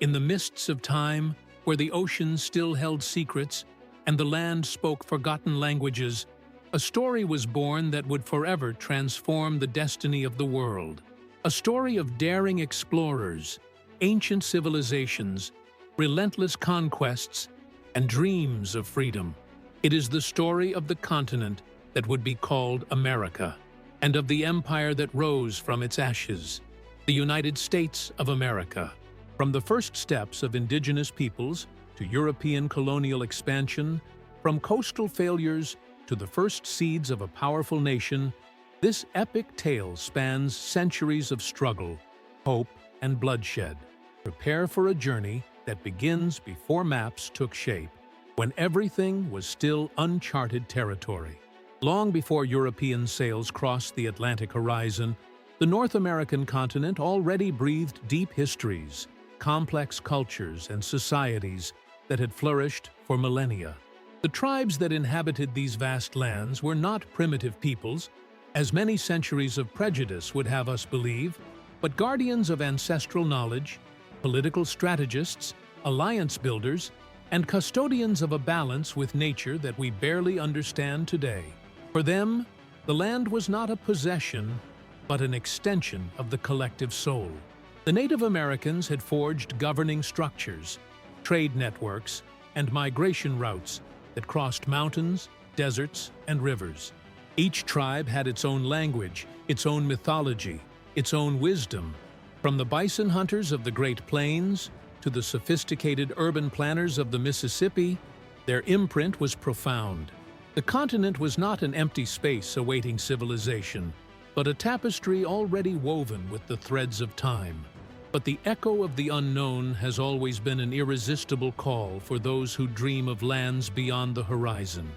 In the mists of time, where the ocean still held secrets and the land spoke forgotten languages, a story was born that would forever transform the destiny of the world. A story of daring explorers, ancient civilizations, relentless conquests, and dreams of freedom. It is the story of the continent that would be called America, and of the empire that rose from its ashes, the United States of America. From the first steps of indigenous peoples to European colonial expansion, from coastal failures to the first seeds of a powerful nation, this epic tale spans centuries of struggle, hope, and bloodshed. Prepare for a journey that begins before maps took shape, when everything was still uncharted territory. Long before European sails crossed the Atlantic horizon, the North American continent already breathed deep histories, complex cultures, and societies that had flourished for millennia. The tribes that inhabited these vast lands were not primitive peoples, as many centuries of prejudice would have us believe, but guardians of ancestral knowledge, political strategists, alliance builders, and custodians of a balance with nature that we barely understand today. For them, the land was not a possession, but an extension of the collective soul. The Native Americans had forged governing structures, trade networks, and migration routes that crossed mountains, deserts, and rivers. Each tribe had its own language, its own mythology, its own wisdom. From the bison hunters of the Great Plains to the sophisticated urban planners of the Mississippi, their imprint was profound. The continent was not an empty space awaiting civilization, but a tapestry already woven with the threads of time. But the echo of the unknown has always been an irresistible call for those who dream of lands beyond the horizon.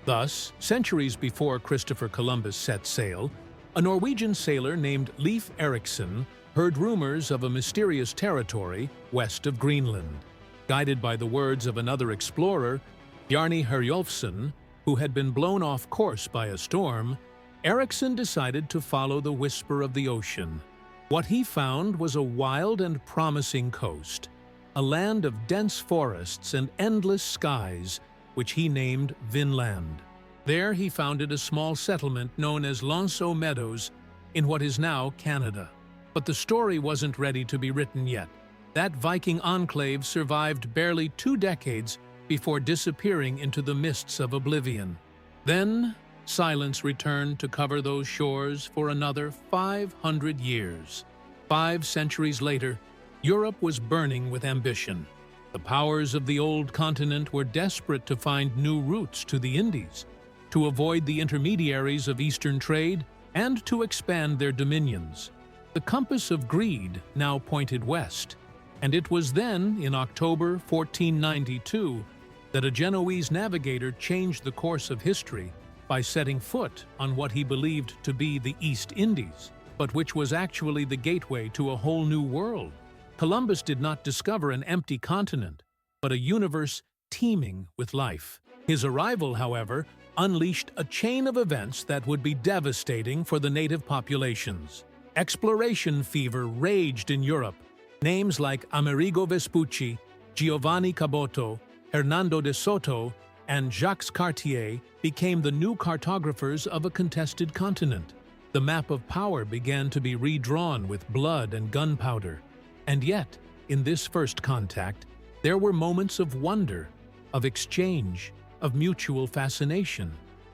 Thus, centuries before Christopher Columbus set sail, a Norwegian sailor named Leif Erikson heard rumors of a mysterious territory west of Greenland. Guided by the words of another explorer, Bjarni Herjolfsson, who had been blown off course by a storm, Erikson decided to follow the whisper of the ocean. What he found was a wild and promising coast, a land of dense forests and endless skies, which he named Vinland. There he founded a small settlement known as L'Anse aux Meadows in what is now Canada. But the story wasn't ready to be written yet. That Viking enclave survived barely 2 decades before disappearing into the mists of oblivion. Then, silence returned to cover those shores for another 500 years. 5 centuries later, Europe was burning with ambition. The powers of the old continent were desperate to find new routes to the Indies, to avoid the intermediaries of Eastern trade, and to expand their dominions. The compass of greed now pointed west, and it was then, in October 1492, that a Genoese navigator changed the course of history by setting foot on what he believed to be the East Indies, but which was actually the gateway to a whole new world. Columbus did not discover an empty continent, but a universe teeming with life. His arrival, however, unleashed a chain of events that would be devastating for the native populations. Exploration fever raged in Europe. Names like Amerigo Vespucci, Giovanni Caboto, Hernando de Soto, and Jacques Cartier became the new cartographers of a contested continent. The map of power began to be redrawn with blood and gunpowder. And yet, in this first contact, there were moments of wonder, of exchange, of mutual fascination.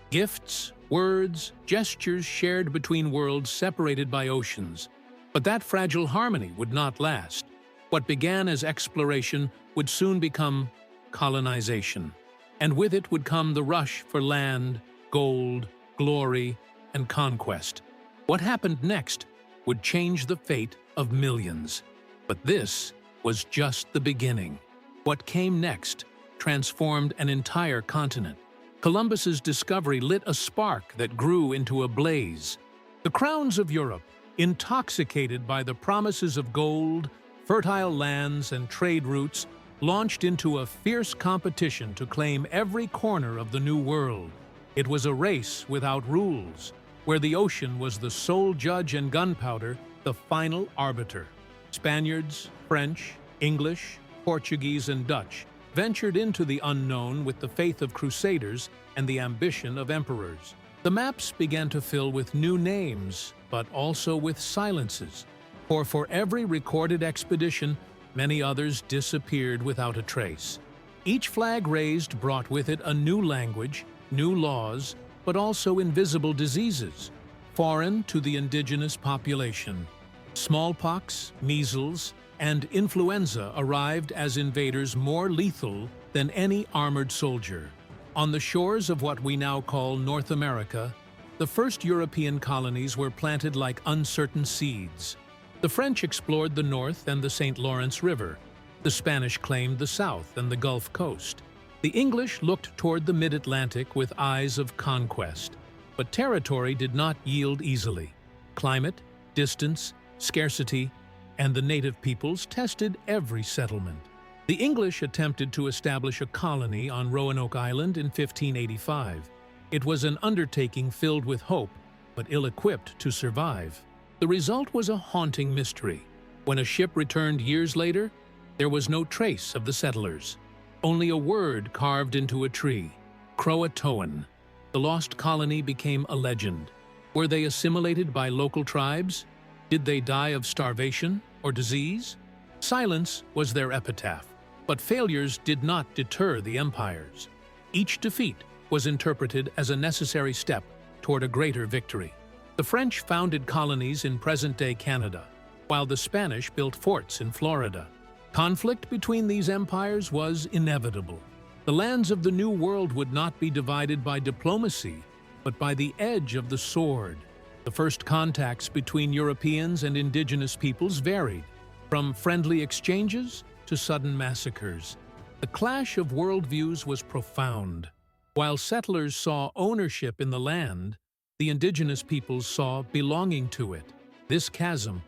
Gifts, words, gestures shared between worlds separated by oceans. But that fragile harmony would not last. What began as exploration would soon become colonization. And with it would come the rush for land, gold, glory, and conquest. What happened next would change the fate of millions. But this was just the beginning. What came next transformed an entire continent. Columbus's discovery lit a spark that grew into a blaze. The crowns of Europe, intoxicated by the promises of gold, fertile lands, and trade routes, launched into a fierce competition to claim every corner of the New World. It was a race without rules, where the ocean was the sole judge and gunpowder the final arbiter. Spaniards, French, English, Portuguese, and Dutch ventured into the unknown with the faith of crusaders and the ambition of emperors. The maps began to fill with new names, but also with silences. For every recorded expedition, many others disappeared without a trace. Each flag raised brought with it a new language, new laws, but also invisible diseases, foreign to the indigenous population. Smallpox, measles, and influenza arrived as invaders more lethal than any armored soldier. On the shores of what we now call North America, the first European colonies were planted like uncertain seeds. The French explored the North and the St. Lawrence River. The Spanish claimed the South and the Gulf Coast. The English looked toward the mid-Atlantic with eyes of conquest. But territory did not yield easily. Climate, distance, scarcity, and the native peoples tested every settlement. The English attempted to establish a colony on Roanoke Island in 1585. It was an undertaking filled with hope, but ill-equipped to survive. The result was a haunting mystery. When a ship returned years later, there was no trace of the settlers. Only a word carved into a tree, Croatoan. The lost colony became a legend. Were they assimilated by local tribes? Did they die of starvation or disease? Silence was their epitaph, but failures did not deter the empires. Each defeat was interpreted as a necessary step toward a greater victory. The French founded colonies in present-day Canada, while the Spanish built forts in Florida. Conflict between these empires was inevitable. The lands of the New World would not be divided by diplomacy, but by the edge of the sword. The first contacts between Europeans and indigenous peoples varied, from friendly exchanges to sudden massacres. The clash of worldviews was profound. While settlers saw ownership in the land, the indigenous peoples saw belonging to it. This chasm,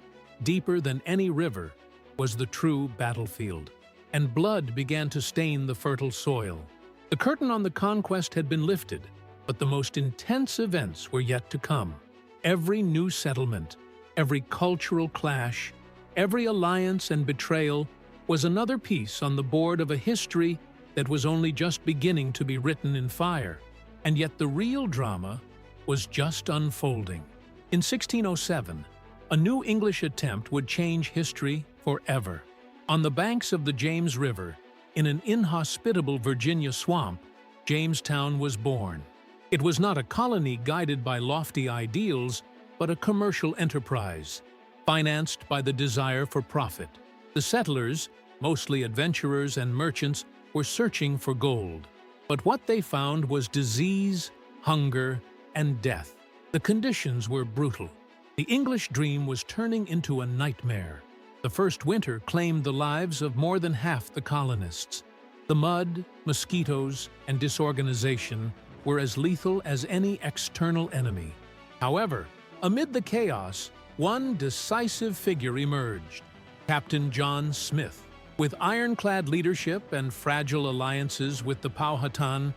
deeper than any river, was the true battlefield, and blood began to stain the fertile soil. The curtain on the conquest had been lifted, but the most intense events were yet to come. Every new settlement, every cultural clash, every alliance and betrayal was another piece on the board of a history that was only just beginning to be written in fire. And yet the real drama was just unfolding. In 1607, a new English attempt would change history forever. On the banks of the James River, in an inhospitable Virginia swamp, Jamestown was born. It was not a colony guided by lofty ideals, but a commercial enterprise, financed by the desire for profit. The settlers, mostly adventurers and merchants, were searching for gold. But what they found was disease, hunger, and death. The conditions were brutal. The English dream was turning into a nightmare. The first winter claimed the lives of more than half the colonists. The mud, mosquitoes, and disorganization were as lethal as any external enemy. However, amid the chaos, one decisive figure emerged: Captain John Smith. With ironclad leadership and fragile alliances with the Powhatan,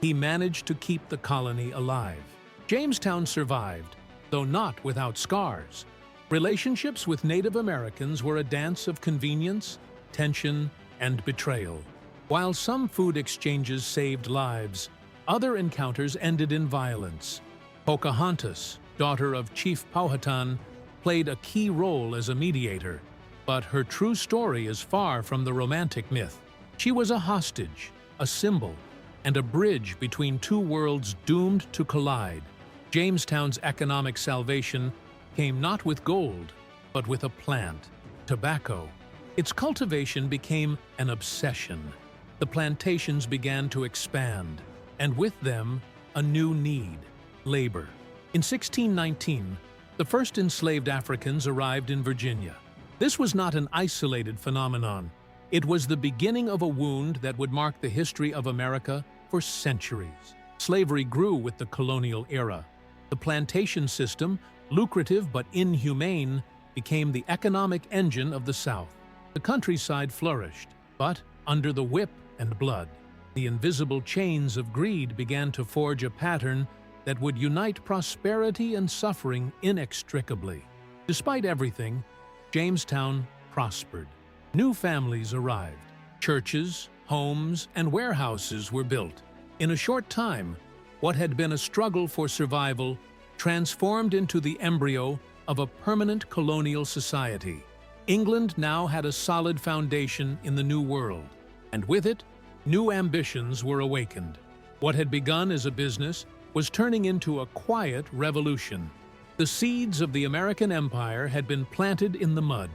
he managed to keep the colony alive. Jamestown survived, though not without scars. Relationships with Native Americans were a dance of convenience, tension, and betrayal. While some food exchanges saved lives, other encounters ended in violence. Pocahontas, daughter of Chief Powhatan, played a key role as a mediator, but her true story is far from the romantic myth. She was a hostage, a symbol, and a bridge between two worlds doomed to collide. Jamestown's economic salvation came not with gold, but with a plant, tobacco. Its cultivation became an obsession. The plantations began to expand, and with them, a new need: labor. In 1619, the first enslaved Africans arrived in Virginia. This was not an isolated phenomenon. It was the beginning of a wound that would mark the history of America for centuries. Slavery grew with the colonial era. The plantation system, lucrative but inhumane, became the economic engine of the South. The countryside flourished, but under the whip and blood, the invisible chains of greed began to forge a pattern that would unite prosperity and suffering inextricably. Despite everything, Jamestown prospered. New families arrived. Churches, homes, and warehouses were built. In a short time, what had been a struggle for survival transformed into the embryo of a permanent colonial society. England now had a solid foundation in the New World, and with it, new ambitions were awakened. What had begun as a business was turning into a quiet revolution. The seeds of the American Empire had been planted in the mud,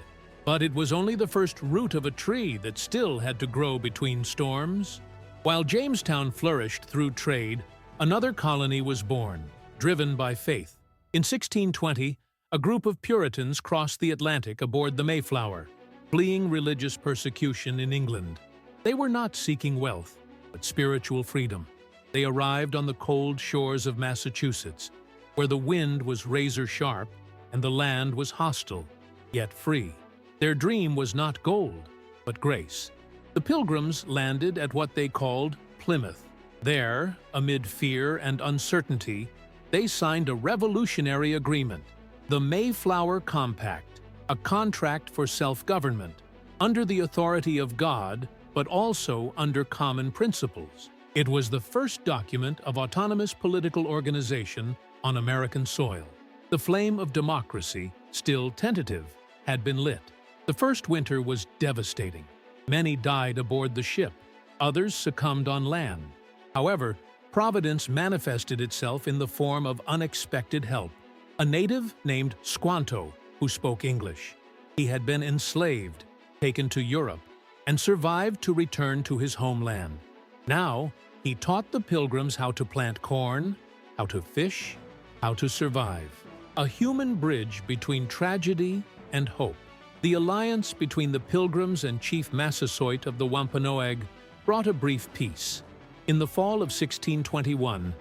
but it was only the first root of a tree that still had to grow between storms. While Jamestown flourished through trade, another colony was born, driven by faith. In 1620, a group of Puritans crossed the Atlantic aboard the Mayflower, fleeing religious persecution in England. They were not seeking wealth, but spiritual freedom. They arrived on the cold shores of Massachusetts, where the wind was razor-sharp and the land was hostile, yet free. Their dream was not gold, but grace. The Pilgrims landed at what they called Plymouth. There, amid fear and uncertainty, they signed a revolutionary agreement, the Mayflower Compact, a contract for self-government, under the authority of God, but also under common principles. It was the first document of autonomous political organization on American soil. The flame of democracy, still tentative, had been lit. The first winter was devastating. Many died aboard the ship. Others succumbed on land. However, Providence manifested itself in the form of unexpected help. A native named Squanto, who spoke English. He had been enslaved, taken to Europe, and survived to return to his homeland. Now, he taught the Pilgrims how to plant corn, how to fish, how to survive. A human bridge between tragedy and hope. The alliance between the Pilgrims and Chief Massasoit of the Wampanoag brought a brief peace. In the fall of 1621,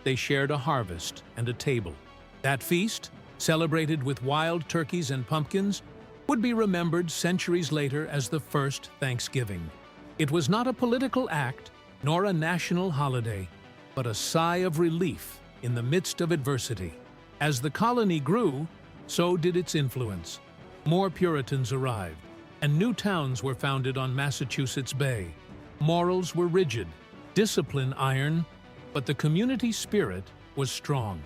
they shared a harvest and a table. That feast, celebrated with wild turkeys and pumpkins, would be remembered centuries later as the first Thanksgiving. It was not a political act nor a national holiday, but a sigh of relief in the midst of adversity. As the colony grew, so did its influence. More Puritans arrived, and new towns were founded on Massachusetts Bay. Morals were rigid, discipline iron, but the community spirit was strong.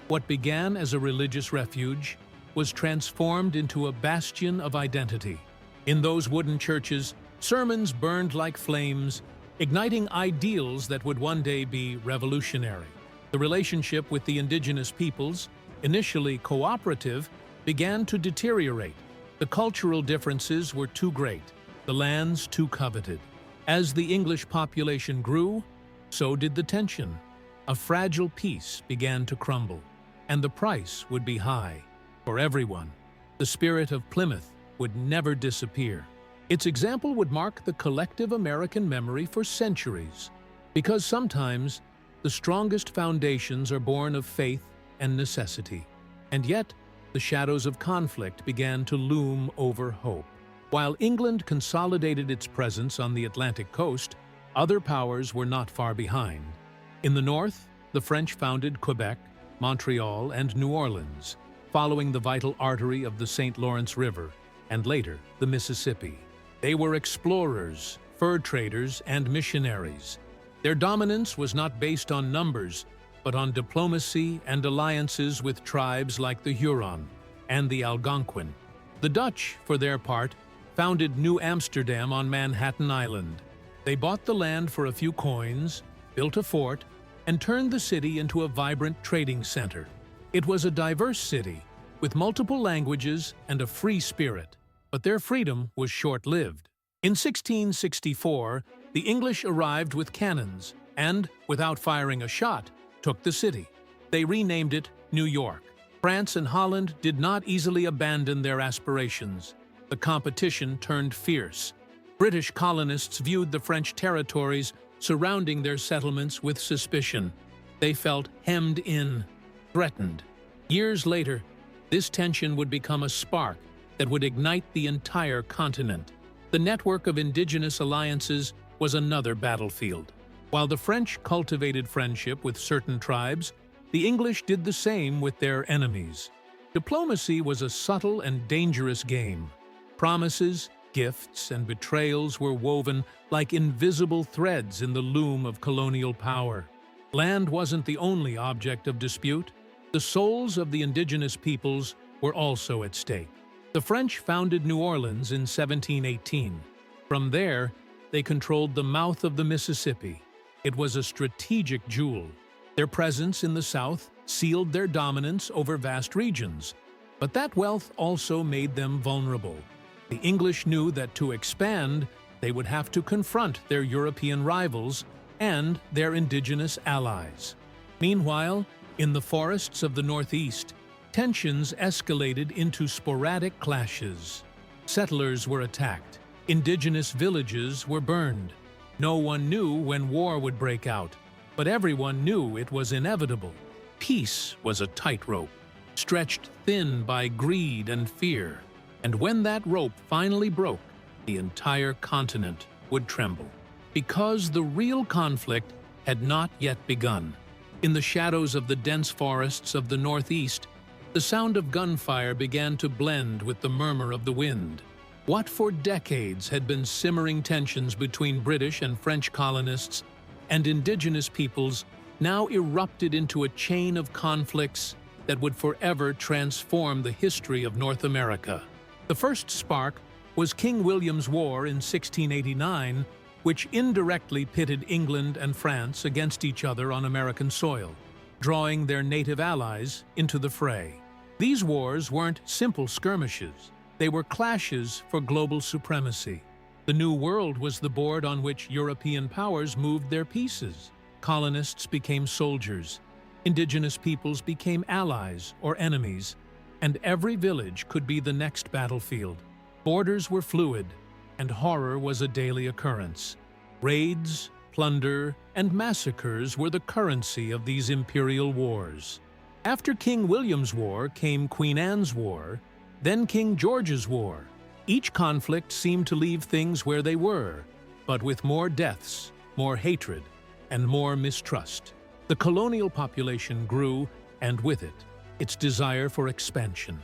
What began as a religious refuge was transformed into a bastion of identity. In those wooden churches, sermons burned like flames, igniting ideals that would one day be revolutionary. The relationship with the indigenous peoples, initially cooperative, began to deteriorate. The cultural differences were too great, the lands too coveted. As the English population grew, so did the tension. A fragile peace began to crumble, and the price would be high. For everyone, the spirit of Plymouth would never disappear. Its example would mark the collective American memory for centuries, because sometimes the strongest foundations are born of faith and necessity. And yet, the shadows of conflict began to loom over hope. While England consolidated its presence on the Atlantic coast, other powers were not far behind. In the north, the French founded Quebec, Montreal, and New Orleans, following the vital artery of the St. Lawrence River, and later the Mississippi. They were explorers, fur traders, and missionaries. Their dominance was not based on numbers, but on diplomacy and alliances with tribes like the Huron and the Algonquin. The Dutch, for their part, founded New Amsterdam on Manhattan Island. They bought the land for a few coins, built a fort, and turned the city into a vibrant trading center. It was a diverse city, with multiple languages and a free spirit, but their freedom was short-lived. In 1664, the English arrived with cannons and, without firing a shot, took the city. They renamed it New York. France and Holland did not easily abandon their aspirations. The competition turned fierce. British colonists viewed the French territories surrounding their settlements with suspicion. They felt hemmed in, threatened. Years later, this tension would become a spark that would ignite the entire continent. The network of indigenous alliances was another battlefield. While the French cultivated friendship with certain tribes, the English did the same with their enemies. Diplomacy was a subtle and dangerous game. Promises, Gifts and betrayals were woven like invisible threads in the loom of colonial power. Land wasn't the only object of dispute. The souls of the indigenous peoples were also at stake. The French founded New Orleans in 1718. From there, they controlled the mouth of the Mississippi. It was a strategic jewel. Their presence in the South sealed their dominance over vast regions. But that wealth also made them vulnerable. The English knew that to expand, they would have to confront their European rivals and their indigenous allies. Meanwhile, in the forests of the Northeast, tensions escalated into sporadic clashes. Settlers were attacked. Indigenous villages were burned. No one knew when war would break out, but everyone knew it was inevitable. Peace was a tightrope, stretched thin by greed and fear. And when that rope finally broke, the entire continent would tremble. Because the real conflict had not yet begun. In the shadows of the dense forests of the Northeast, the sound of gunfire began to blend with the murmur of the wind. What for decades had been simmering tensions between British and French colonists and indigenous peoples now erupted into a chain of conflicts that would forever transform the history of North America. The first spark was King William's War in 1689, which indirectly pitted England and France against each other on American soil, drawing their native allies into the fray. These wars weren't simple skirmishes. They were clashes for global supremacy. The New World was the board on which European powers moved their pieces. Colonists became soldiers. Indigenous peoples became allies or enemies, and every village could be the next battlefield. Borders were fluid, and horror was a daily occurrence. Raids, plunder, and massacres were the currency of these imperial wars. After King William's War came Queen Anne's War, then King George's War. Each conflict seemed to leave things where they were, but with more deaths, more hatred, and more mistrust. The colonial population grew, and with it, its desire for expansion.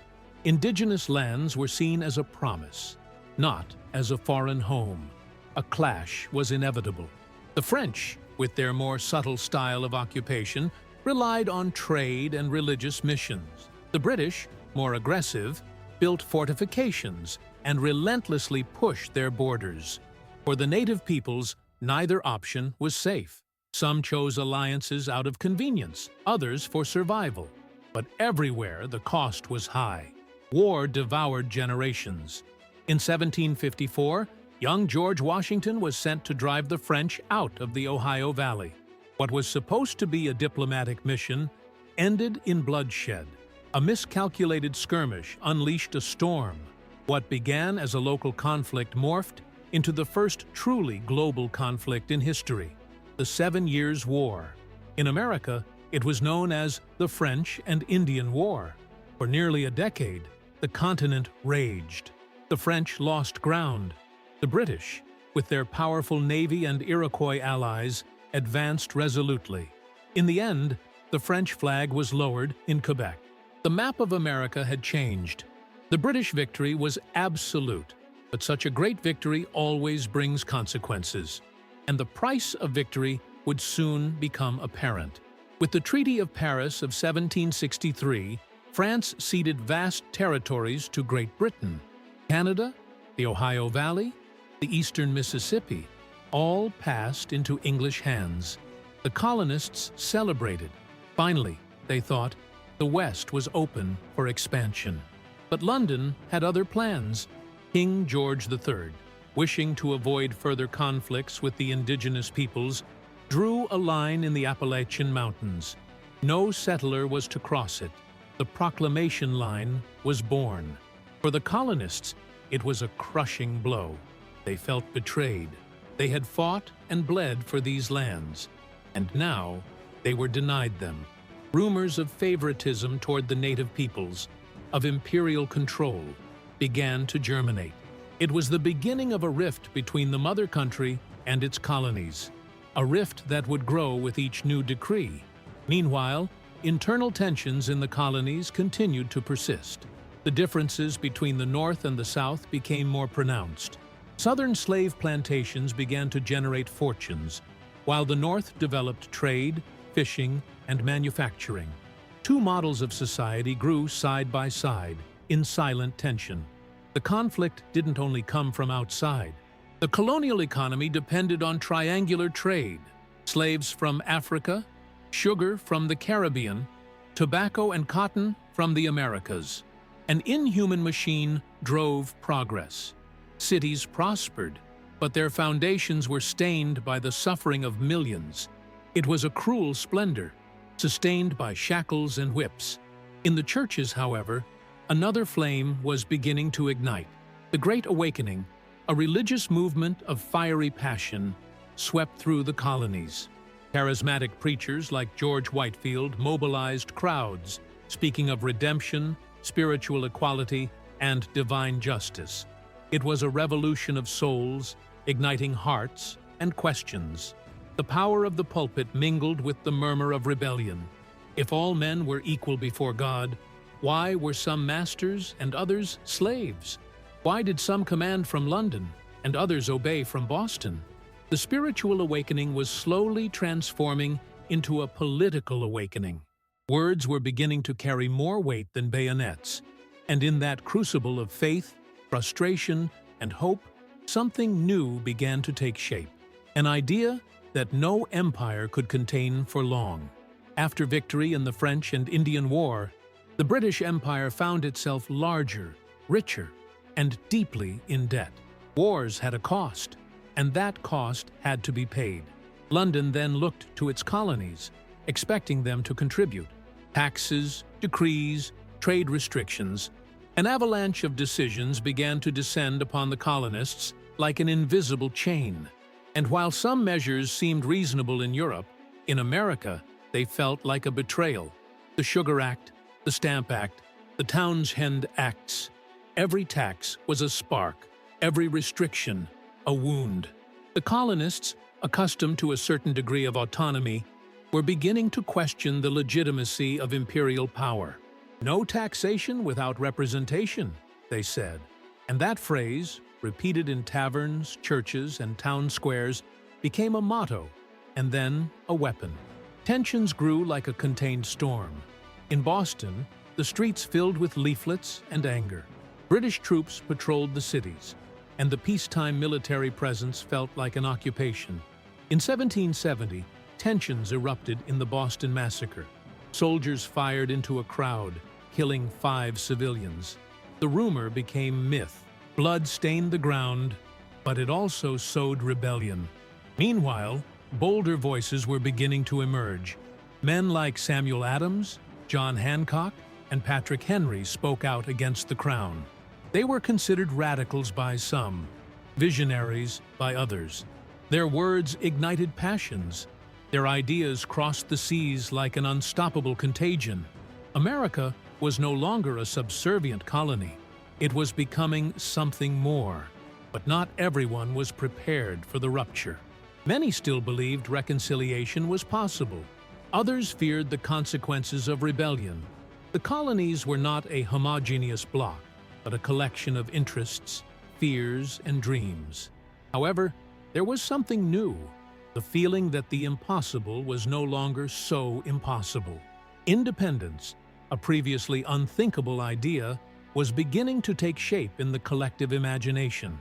Indigenous lands were seen as a promise, not as a foreign home. A clash was inevitable. The French, with their more subtle style of occupation, relied on trade and religious missions. The British, more aggressive, built fortifications and relentlessly pushed their borders. For the native peoples, neither option was safe. Some chose alliances out of convenience, others for survival. But everywhere the cost was high. War devoured generations. In 1754, young George Washington was sent to drive the French out of the Ohio Valley. What was supposed to be a diplomatic mission ended in bloodshed. A miscalculated skirmish unleashed a storm. What began as a local conflict morphed into the first truly global conflict in history, the 7 Years' War. In America, it was known as the French and Indian War. For nearly a decade, the continent raged. The French lost ground. The British, with their powerful navy and Iroquois allies, advanced resolutely. In the end, the French flag was lowered in Quebec. The map of America had changed. The British victory was absolute, but such a great victory always brings consequences, and the price of victory would soon become apparent. With the Treaty of Paris of 1763, France ceded vast territories to Great Britain. Canada, the Ohio Valley, the eastern Mississippi, all passed into English hands. The colonists celebrated. Finally, they thought, the West was open for expansion. But London had other plans. King George III, wishing to avoid further conflicts with the indigenous peoples, drew a line in the Appalachian Mountains. No settler was to cross it. The Proclamation Line was born. For the colonists, it was a crushing blow. They felt betrayed. They had fought and bled for these lands, and now they were denied them. Rumors of favoritism toward the native peoples, of imperial control, began to germinate. It was the beginning of a rift between the mother country and its colonies, a rift that would grow with each new decree. Meanwhile, internal tensions in the colonies continued to persist. The differences between the North and the South became more pronounced. Southern slave plantations began to generate fortunes, while the North developed trade, fishing, and manufacturing. Two models of society grew side by side, in silent tension. The conflict didn't only come from outside. The colonial economy depended on triangular trade: slaves from Africa, sugar from the Caribbean, tobacco and cotton from the Americas. An inhuman machine drove progress. Cities prospered, but their foundations were stained by the suffering of millions. It was a cruel splendor, sustained by shackles and whips. In the churches, however, another flame was beginning to ignite. The Great Awakening, a religious movement of fiery passion, swept through the colonies. Charismatic preachers like George Whitefield mobilized crowds, speaking of redemption, spiritual equality, and divine justice. It was a revolution of souls, igniting hearts and questions. The power of the pulpit mingled with the murmur of rebellion. If all men were equal before God, why were some masters and others slaves? Why did some command from London and others obey from Boston? The spiritual awakening was slowly transforming into a political awakening. Words were beginning to carry more weight than bayonets, and in that crucible of faith, frustration, and hope, something new began to take shape. An idea that no empire could contain for long. After victory in the French and Indian War, the British Empire found itself larger, richer, and deeply in debt. Wars had a cost, and that cost had to be paid. London then looked to its colonies, expecting them to contribute. Taxes, decrees, trade restrictions. An avalanche of decisions began to descend upon the colonists like an invisible chain. And while some measures seemed reasonable in Europe, in America they felt like a betrayal. The Sugar Act, the Stamp Act, the Townshend Acts. Every tax was a spark, every restriction a wound. The colonists, accustomed to a certain degree of autonomy, were beginning to question the legitimacy of imperial power. No taxation without representation, they said. And that phrase, repeated in taverns, churches, and town squares, became a motto, and then a weapon. Tensions grew like a contained storm. In Boston, the streets filled with leaflets and anger. British troops patrolled the cities, and the peacetime military presence felt like an occupation. In 1770, tensions erupted in the Boston Massacre. Soldiers fired into a crowd, killing 5 civilians. The rumor became myth. Blood stained the ground, but it also sowed rebellion. Meanwhile, bolder voices were beginning to emerge. Men like Samuel Adams, John Hancock, and Patrick Henry spoke out against the Crown. They were considered radicals by some, visionaries by others. Their words ignited passions. Their ideas crossed the seas like an unstoppable contagion. America was no longer a subservient colony. It was becoming something more. But not everyone was prepared for the rupture. Many still believed reconciliation was possible. Others feared the consequences of rebellion. The colonies were not a homogeneous bloc, but a collection of interests, fears, and dreams. However, there was something new, the feeling that the impossible was no longer so impossible. Independence, a previously unthinkable idea, was beginning to take shape in the collective imagination.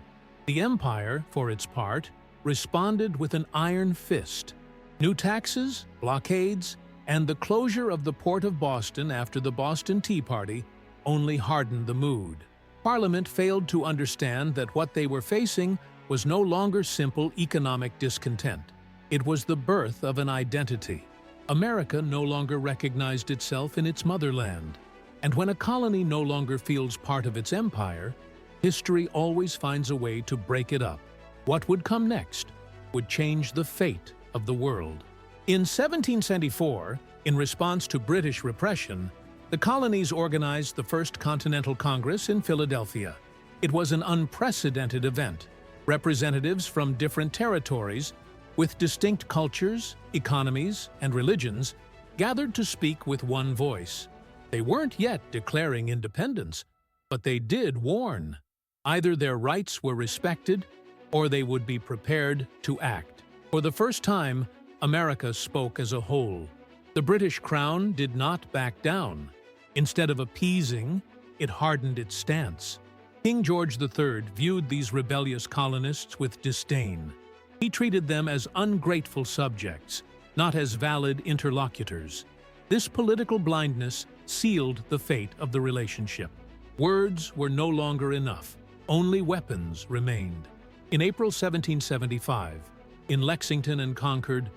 The empire, for its part, responded with an iron fist. New taxes, blockades, and the closure of the port of Boston after the Boston Tea Party only hardened the mood. Parliament failed to understand that what they were facing was no longer simple economic discontent. It was the birth of an identity. America no longer recognized itself in its motherland. And when a colony no longer feels part of its empire, history always finds a way to break it up. What would come next would change the fate of the world. In 1774, in response to British repression, the colonies organized the First Continental Congress in Philadelphia. It was an unprecedented event. Representatives from different territories, with distinct cultures, economies, and religions, gathered to speak with one voice. They weren't yet declaring independence, But they did warn. Either their rights were respected, or they would be prepared to act. For the first time, America spoke as a whole. The British Crown did not back down. Instead of appeasing, it hardened its stance. King George III viewed these rebellious colonists with disdain. He treated them as ungrateful subjects, not as valid interlocutors. This political blindness sealed the fate of the relationship. Words were no longer enough. Only weapons remained. In April 1775, in Lexington and Concord,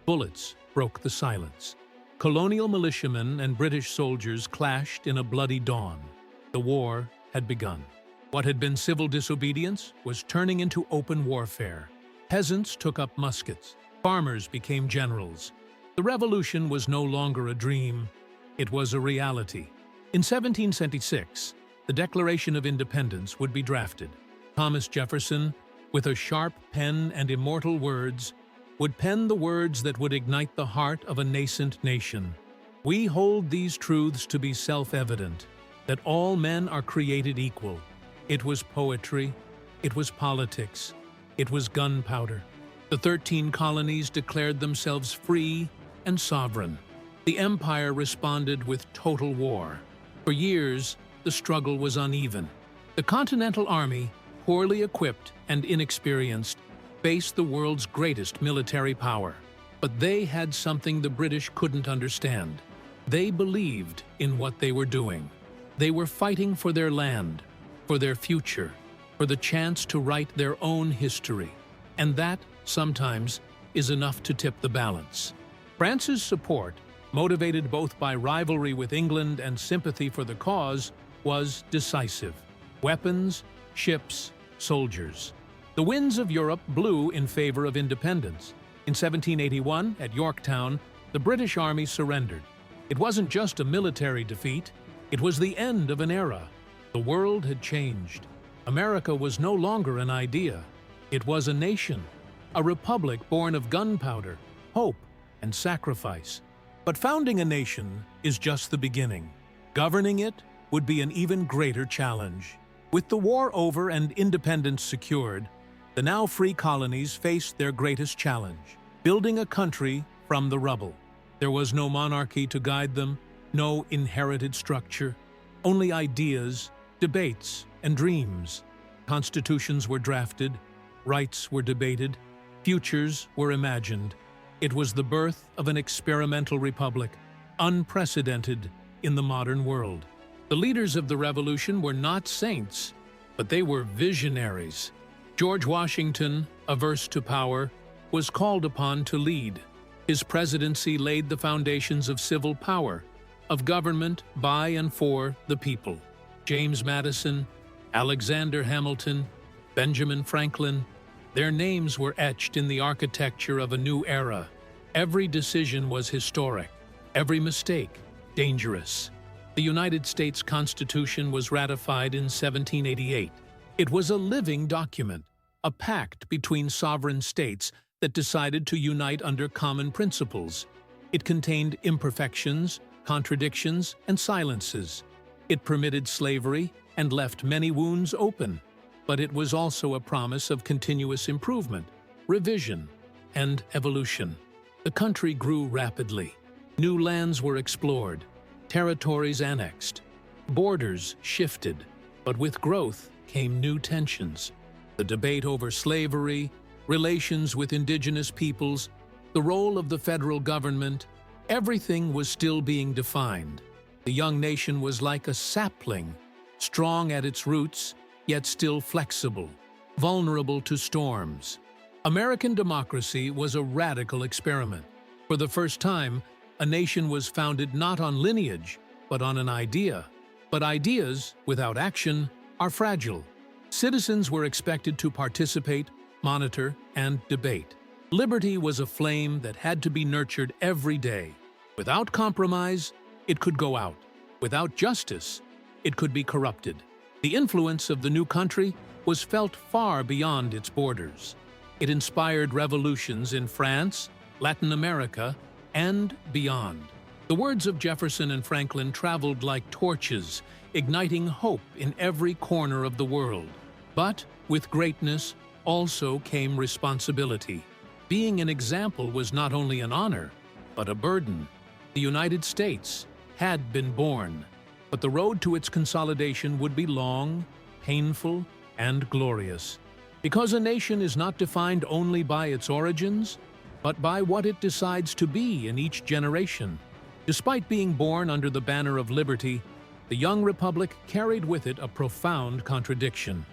bullets broke the silence. Colonial militiamen and British soldiers clashed in a bloody dawn. The war had begun. What had been civil disobedience was turning into open warfare. Peasants took up muskets. Farmers became generals. The revolution was no longer a dream. It was a reality. In 1776, the Declaration of Independence would be drafted. Thomas Jefferson, with a sharp pen and immortal words, would pen the words that would ignite the heart of a nascent nation. We hold these truths to be self-evident, that all men are created equal. It was poetry, it was politics, it was gunpowder. The 13 colonies declared themselves free and sovereign. The empire responded with total war. For years, the struggle was uneven. The Continental Army, poorly equipped and inexperienced, faced the world's greatest military power. But they had something the British couldn't understand. They believed in what they were doing. They were fighting for their land, for their future, for the chance to write their own history. And that, sometimes, is enough to tip the balance. France's support, motivated both by rivalry with England and sympathy for the cause, was decisive. Weapons, ships, soldiers. The winds of Europe blew in favor of independence. In 1781, at Yorktown, the British Army surrendered. It wasn't just a military defeat, it was the end of an era. The world had changed. America was no longer an idea. It was a nation, a republic born of gunpowder, hope, and sacrifice. But founding a nation is just the beginning. Governing it would be an even greater challenge. With the war over and independence secured, the now free colonies faced their greatest challenge, building a country from the rubble. There was no monarchy to guide them, no inherited structure, only ideas, debates, and dreams. Constitutions were drafted, rights were debated, futures were imagined. It was the birth of an experimental republic, unprecedented in the modern world. The leaders of the revolution were not saints, but they were visionaries. George Washington, averse to power, was called upon to lead. His presidency laid the foundations of civil power, of government by and for the people. James Madison, Alexander Hamilton, Benjamin Franklin, their names were etched in the architecture of a new era. Every decision was historic, every mistake dangerous. The United States Constitution was ratified in 1788. It was a living document, a pact between sovereign states that decided to unite under common principles. It contained imperfections, contradictions, and silences. It permitted slavery and left many wounds open. But it was also a promise of continuous improvement, revision, and evolution. The country grew rapidly. New lands were explored, territories annexed, borders shifted, but with growth came new tensions. The debate over slavery, relations with indigenous peoples, the role of the federal government, everything was still being defined. The young nation was like a sapling, strong at its roots, yet still flexible, vulnerable to storms. American democracy was a radical experiment. For the first time, a nation was founded not on lineage, but on an idea. But ideas, without action, are fragile. Citizens were expected to participate, monitor, and debate. Liberty was a flame that had to be nurtured every day. Without compromise, it could go out. Without justice, it could be corrupted. The influence of the new country was felt far beyond its borders. It inspired revolutions in France, Latin America, and beyond. The words of Jefferson and Franklin traveled like torches, igniting hope in every corner of the world. But with greatness also came responsibility. Being an example was not only an honor, but a burden. The United States had been born, but the road to its consolidation would be long, painful, and glorious. Because a nation is not defined only by its origins, but by what it decides to be in each generation. Despite being born under the banner of liberty, the young republic carried with it a profound contradiction: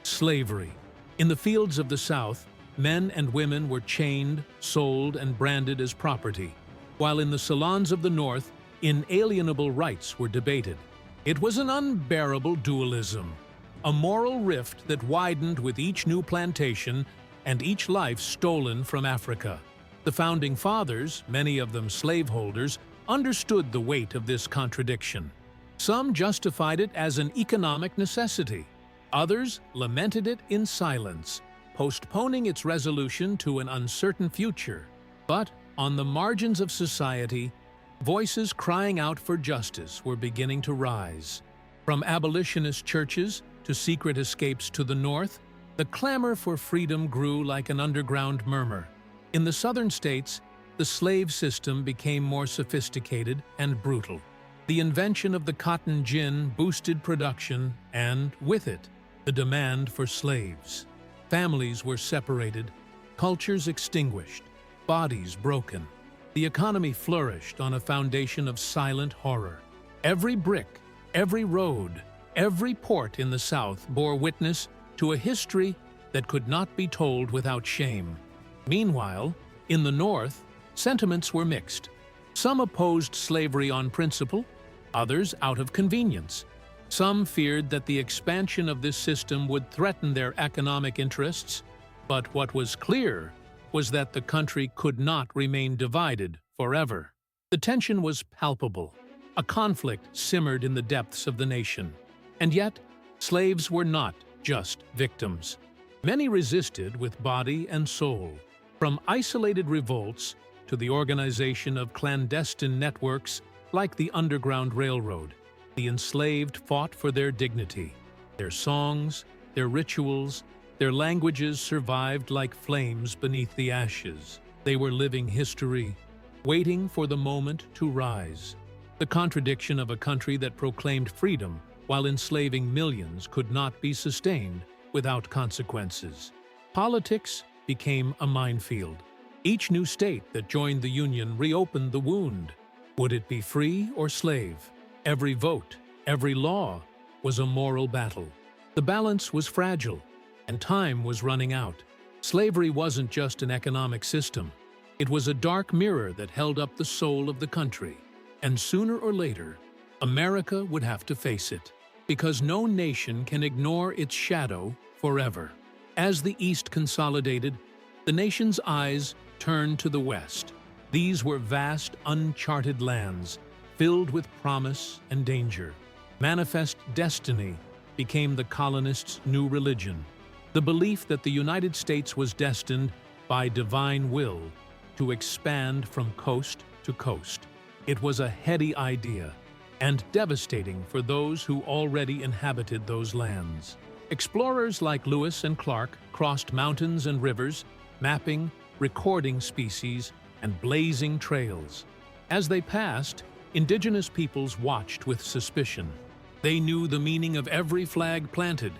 slavery. In the fields of the South, men and women were chained, sold, and branded as property, while in the salons of the North, inalienable rights were debated. It was an unbearable dualism, a moral rift that widened with each new plantation and each life stolen from Africa. The Founding Fathers, many of them slaveholders, understood the weight of this contradiction. Some justified it as an economic necessity. Others lamented it in silence, postponing its resolution to an uncertain future. But on the margins of society, voices crying out for justice were beginning to rise. From abolitionist churches to secret escapes to the North, the clamor for freedom grew like an underground murmur. In the southern states, the slave system became more sophisticated and brutal. The invention of the cotton gin boosted production and, with it, the demand for slaves. Families were separated, cultures extinguished, bodies broken. The economy flourished on a foundation of silent horror. Every brick, every road, every port in the South bore witness to a history that could not be told without shame. Meanwhile, in the North, sentiments were mixed. Some opposed slavery on principle, others out of convenience. Some feared that the expansion of this system would threaten their economic interests, but what was clear was that the country could not remain divided forever. The tension was palpable. A conflict simmered in the depths of the nation. And yet, slaves were not just victims. Many resisted with body and soul. From isolated revolts to the organization of clandestine networks like the Underground Railroad, the enslaved fought for their dignity. Their songs, their rituals, their languages survived like flames beneath the ashes. They were living history, waiting for the moment to rise. The contradiction of a country that proclaimed freedom while enslaving millions could not be sustained without consequences. Politics became a minefield. Each new state that joined the Union reopened the wound. Would it be free or slave? Every vote, every law was a moral battle. The balance was fragile, and time was running out. Slavery wasn't just an economic system. It was a dark mirror that held up the soul of the country. And sooner or later, America would have to face it, because no nation can ignore its shadow forever. As the East consolidated, the nation's eyes turned to the West. These were vast, uncharted lands, filled with promise and danger. Manifest destiny became the colonists' new religion. The belief that the United States was destined, by divine will, to expand from coast to coast. It was a heady idea, and devastating for those who already inhabited those lands. Explorers like Lewis and Clark crossed mountains and rivers, mapping, recording species, and blazing trails. As they passed, indigenous peoples watched with suspicion. They knew the meaning of every flag planted,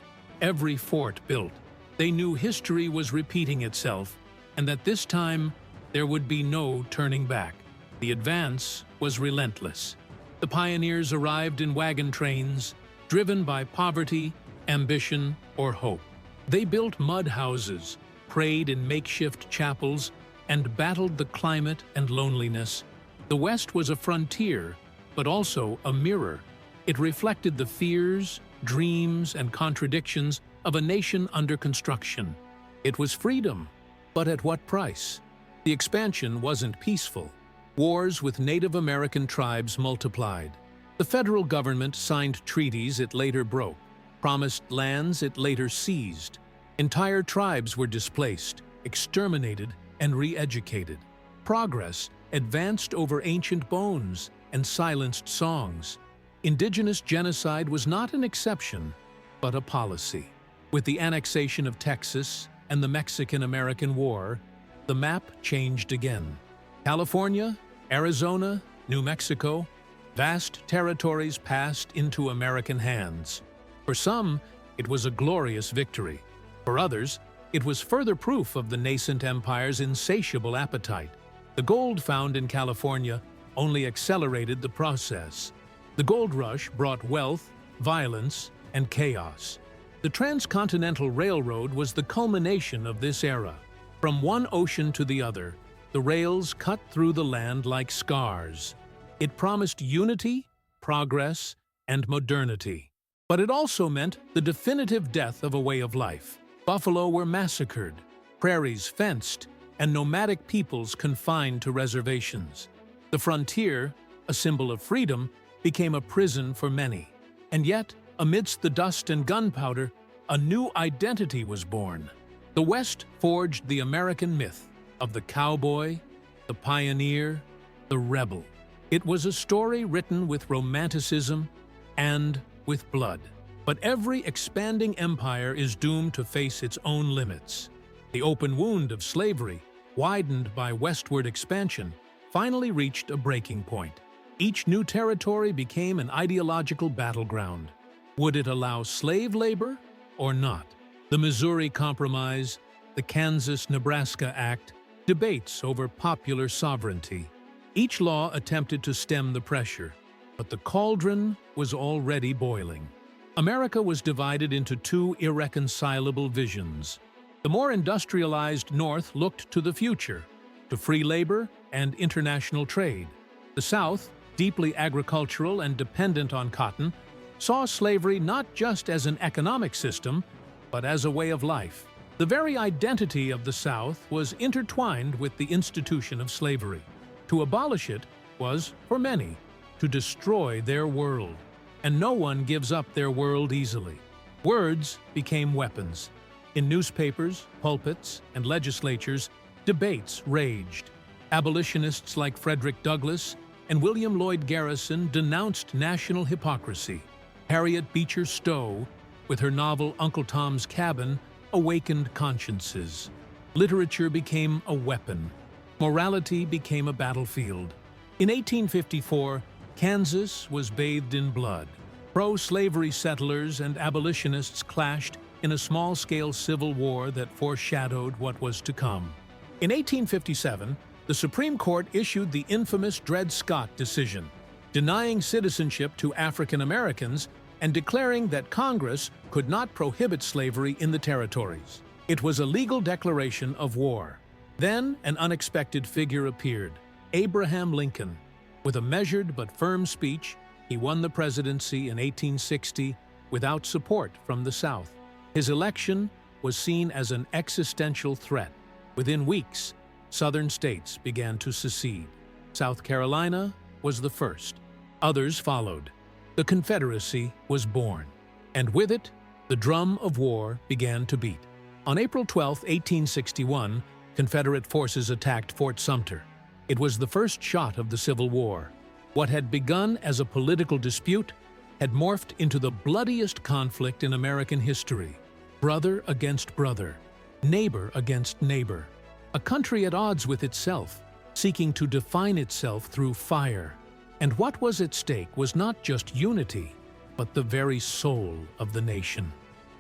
every fort built. They knew history was repeating itself, and that this time there would be no turning back. The advance was relentless. The pioneers arrived in wagon trains, driven by poverty, ambition, or hope. They built mud houses, prayed in makeshift chapels, and battled the climate and loneliness. The West was a frontier, but also a mirror. It reflected the fears, dreams, and contradictions of a nation under construction. It was freedom, but at what price? The expansion wasn't peaceful. Wars with Native American tribes multiplied. The federal government signed treaties it later broke, promised lands it later seized. Entire tribes were displaced, exterminated, and re-educated. Progress advanced over ancient bones, and silenced songs. Indigenous genocide was not an exception, but a policy. With the annexation of Texas and the Mexican-American War, the map changed again. California, Arizona, New Mexico, vast territories passed into American hands. For some, it was a glorious victory. For others, it was further proof of the nascent empire's insatiable appetite. The gold found in California only accelerated the process. The gold rush brought wealth, violence, and chaos. The Transcontinental Railroad was the culmination of this era. From one ocean to the other, the rails cut through the land like scars. It promised unity, progress, and modernity. But it also meant the definitive death of a way of life. Buffalo were massacred, prairies fenced, and nomadic peoples confined to reservations. The frontier, a symbol of freedom, became a prison for many. And yet, amidst the dust and gunpowder, a new identity was born. The West forged the American myth of the cowboy, the pioneer, the rebel. It was a story written with romanticism and with blood. But every expanding empire is doomed to face its own limits. The open wound of slavery, widened by westward expansion, finally reached a breaking point. Each new territory became an ideological battleground. Would it allow slave labor or not? The Missouri Compromise, the Kansas-Nebraska Act, debates over popular sovereignty. Each law attempted to stem the pressure, but the cauldron was already boiling. America was divided into two irreconcilable visions. The more industrialized North looked to the future, to free labor and international trade. The South, deeply agricultural and dependent on cotton, saw slavery not just as an economic system, but as a way of life. The very identity of the South was intertwined with the institution of slavery. To abolish it was, for many, to destroy their world. And no one gives up their world easily. Words became weapons. In newspapers, pulpits, and legislatures, debates raged. Abolitionists like Frederick Douglass and William Lloyd Garrison denounced national hypocrisy. Harriet Beecher Stowe, with her novel Uncle Tom's Cabin, awakened consciences. Literature became a weapon. Morality became a battlefield. In 1854, Kansas was bathed in blood. Pro-slavery settlers and abolitionists clashed in a small-scale civil war that foreshadowed what was to come. In 1857, the Supreme Court issued the infamous Dred Scott decision, denying citizenship to African Americans and declaring that Congress could not prohibit slavery in the territories. It was a legal declaration of war. Then an unexpected figure appeared, Abraham Lincoln. With a measured but firm speech, he won the presidency in 1860 without support from the South. His election was seen as an existential threat. Within weeks, Southern states began to secede. South Carolina was the first. Others followed. The Confederacy was born. And with it, the drum of war began to beat. On April 12, 1861, Confederate forces attacked Fort Sumter. It was the first shot of the Civil War. What had begun as a political dispute had morphed into the bloodiest conflict in American history. Brother against brother, neighbor against neighbor. A country at odds with itself, seeking to define itself through fire. And what was at stake was not just unity, but the very soul of the nation.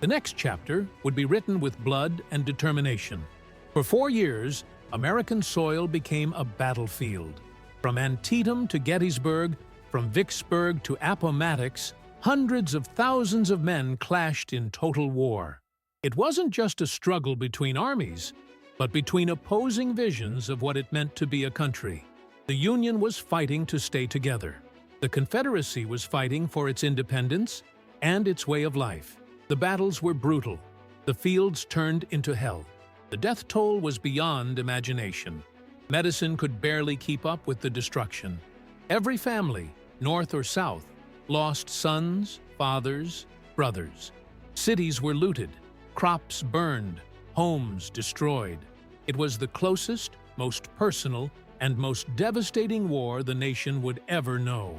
The next chapter would be written with blood and determination. For 4 years, American soil became a battlefield. From Antietam to Gettysburg, from Vicksburg to Appomattox, hundreds of thousands of men clashed in total war. It wasn't just a struggle between armies, but between opposing visions of what it meant to be a country. The Union was fighting to stay together. The Confederacy was fighting for its independence and its way of life. The battles were brutal. The fields turned into hell. The death toll was beyond imagination. Medicine could barely keep up with the destruction. Every family, North or South, lost sons, fathers, brothers. Cities were looted, crops burned, homes destroyed. It was the closest, most personal, and most devastating war the nation would ever know.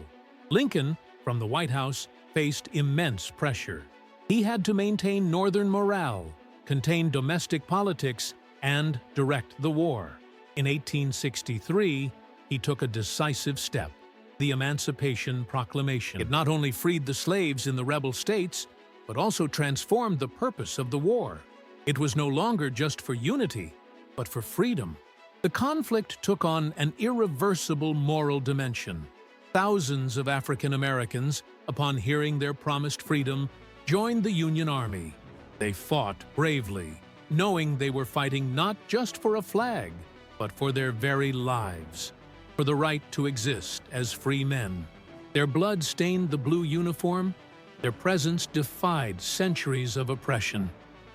Lincoln, from the White House, faced immense pressure. He had to maintain Northern morale, contain domestic politics, and direct the war. In 1863, he took a decisive step, the Emancipation Proclamation. It not only freed the slaves in the rebel states, but also transformed the purpose of the war. It was no longer just for unity, but for freedom. The conflict took on an irreversible moral dimension. Thousands of African Americans, upon hearing their promised freedom, joined the Union Army. They fought bravely, knowing they were fighting not just for a flag, but for their very lives, for the right to exist as free men. Their blood stained the blue uniform. Their presence defied centuries of oppression.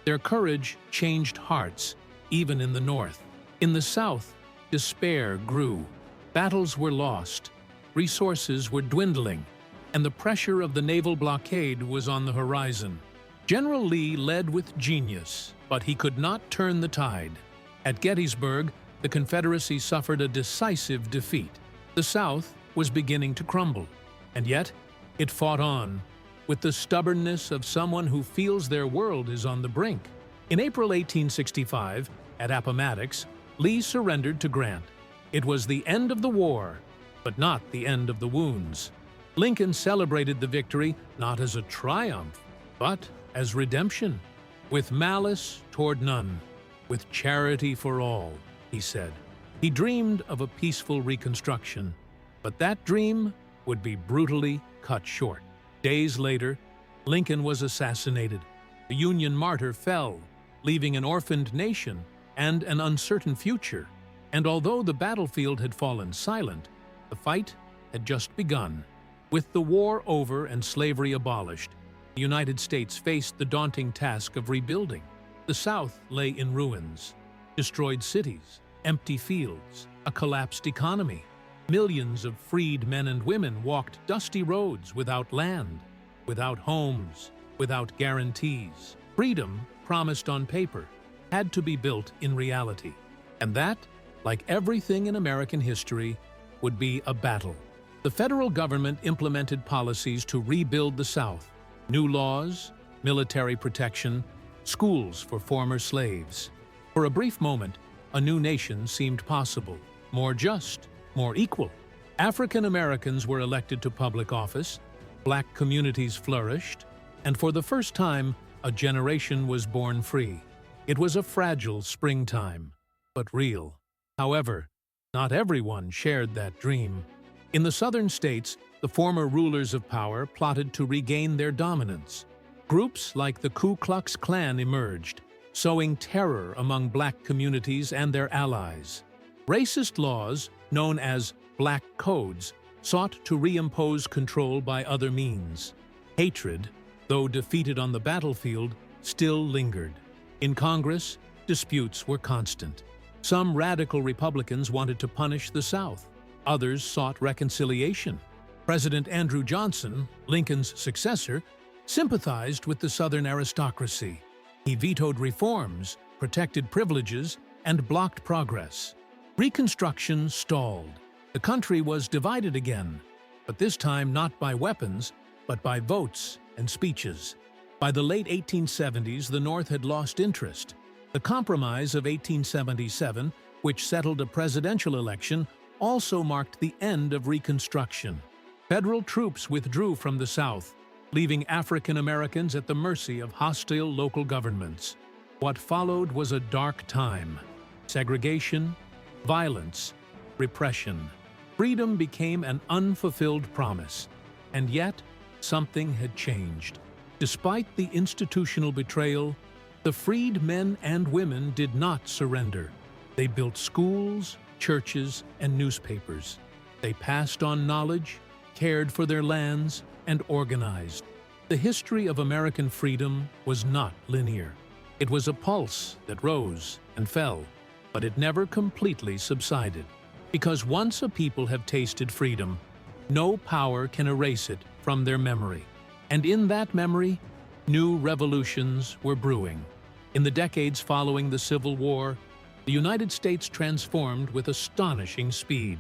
Their courage changed hearts, even in the North. In the South, despair grew. Battles were lost. Resources were dwindling, and the pressure of the naval blockade was on the horizon. General Lee led with genius, but he could not turn the tide. At Gettysburg, the Confederacy suffered a decisive defeat. The South was beginning to crumble, and yet it fought on, with the stubbornness of someone who feels their world is on the brink. In April 1865, at Appomattox, Lee surrendered to Grant. It was the end of the war, but not the end of the wounds. Lincoln celebrated the victory not as a triumph, but as redemption. With malice toward none, with charity for all, he said. He dreamed of a peaceful Reconstruction, but that dream would be brutally cut short. Days later, Lincoln was assassinated. The Union martyr fell, leaving an orphaned nation and an uncertain future. And although the battlefield had fallen silent, the fight had just begun. With the war over and slavery abolished, the United States faced the daunting task of rebuilding. The South lay in ruins, destroyed cities, empty fields, a collapsed economy. Millions of freed men and women walked dusty roads without land, without homes, without guarantees. Freedom, promised on paper, had to be built in reality. And that, like everything in American history, would be a battle. The federal government implemented policies to rebuild the South. New laws, military protection, schools for former slaves. For a brief moment, a new nation seemed possible, more just, more equal. African Americans were elected to public office, black communities flourished, and for the first time, a generation was born free. It was a fragile springtime, but real. However, not everyone shared that dream. In the southern states, the former rulers of power plotted to regain their dominance. Groups like the Ku Klux Klan emerged, sowing terror among black communities and their allies. Racist laws, known as Black Codes, sought to reimpose control by other means. Hatred, though defeated on the battlefield, still lingered. In Congress, disputes were constant. Some radical Republicans wanted to punish the South. Others sought reconciliation. President Andrew Johnson, Lincoln's successor, sympathized with the Southern aristocracy. He vetoed reforms, protected privileges, and blocked progress. Reconstruction stalled. The country was divided again, but this time not by weapons, but by votes and speeches. By the late 1870s, the North had lost interest. The Compromise of 1877, which settled a presidential election, also marked the end of Reconstruction. Federal troops withdrew from the South, leaving African Americans at the mercy of hostile local governments. What followed was a dark time. Segregation, violence, repression. Freedom became an unfulfilled promise, and yet something had changed. Despite the institutional betrayal, the freed men and women did not surrender. They built schools, churches, and newspapers. They passed on knowledge, cared for their lands, and organized. The history of American freedom was not linear. It was a pulse that rose and fell, but it never completely subsided. Because once a people have tasted freedom, no power can erase it from their memory. And in that memory, new revolutions were brewing. In the decades following the Civil War, the United States transformed with astonishing speed.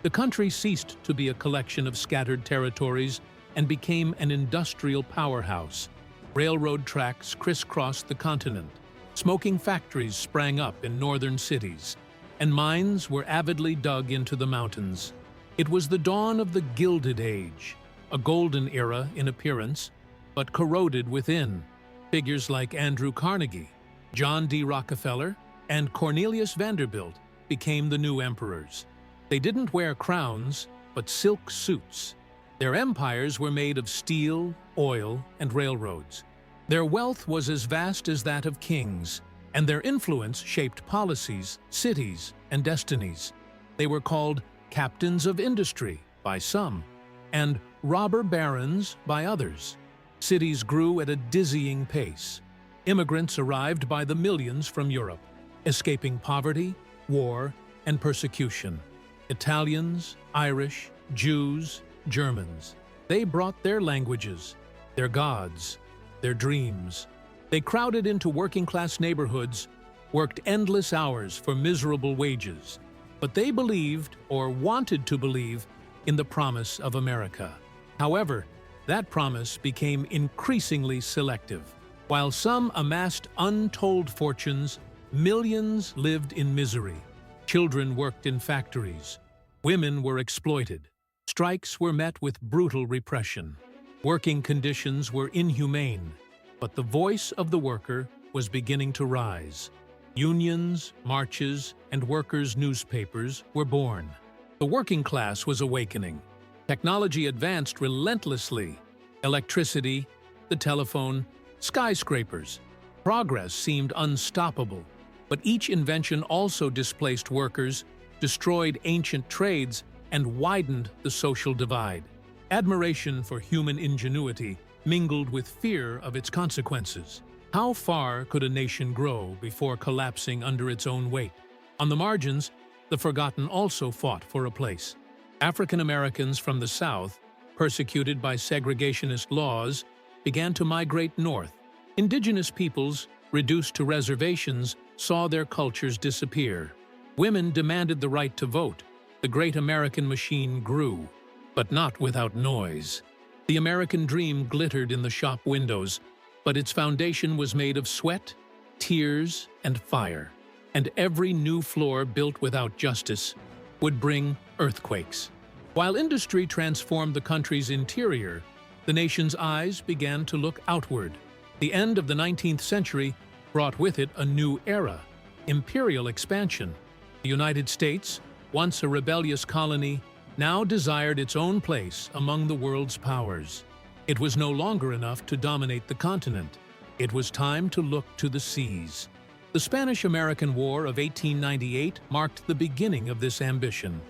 The country ceased to be a collection of scattered territories and became an industrial powerhouse. Railroad tracks crisscrossed the continent. Smoking factories sprang up in northern cities, and mines were avidly dug into the mountains. It was the dawn of the Gilded Age, a golden era in appearance, but corroded within. Figures like Andrew Carnegie, John D. Rockefeller, and Cornelius Vanderbilt became the new emperors. They didn't wear crowns, but silk suits. Their empires were made of steel, oil, and railroads. Their wealth was as vast as that of kings, and their influence shaped policies, cities, and destinies. They were called captains of industry by some, and robber barons by others. Cities grew at a dizzying pace. Immigrants arrived by the millions from Europe, escaping poverty, war, and persecution. Italians, Irish, Jews, Germans. They brought their languages, their gods, their dreams. They crowded into working-class neighborhoods, worked endless hours for miserable wages. But they believed, or wanted to believe, in the promise of America. However, that promise became increasingly selective. While some amassed untold fortunes, millions lived in misery. Children worked in factories. Women were exploited. Strikes were met with brutal repression. Working conditions were inhumane, but the voice of the worker was beginning to rise. Unions, marches, and workers' newspapers were born. The working class was awakening. Technology advanced relentlessly. Electricity, the telephone, skyscrapers. Progress seemed unstoppable, but each invention also displaced workers, destroyed ancient trades, and widened the social divide. Admiration for human ingenuity mingled with fear of its consequences. How far could a nation grow before collapsing under its own weight? On the margins, the forgotten also fought for a place. African Americans from the South, persecuted by segregationist laws, began to migrate north. Indigenous peoples, reduced to reservations, saw their cultures disappear. Women demanded the right to vote. The great American machine grew, but not without noise. The American dream glittered in the shop windows, but its foundation was made of sweat, tears, and fire. And every new floor built without justice would bring earthquakes. While industry transformed the country's interior, the nation's eyes began to look outward. The end of the 19th century brought with it a new era, imperial expansion. The United States, once a rebellious colony, now desired its own place among the world's powers. It was no longer enough to dominate the continent. It was time to look to the seas. The Spanish-American War of 1898 marked the beginning of this ambition.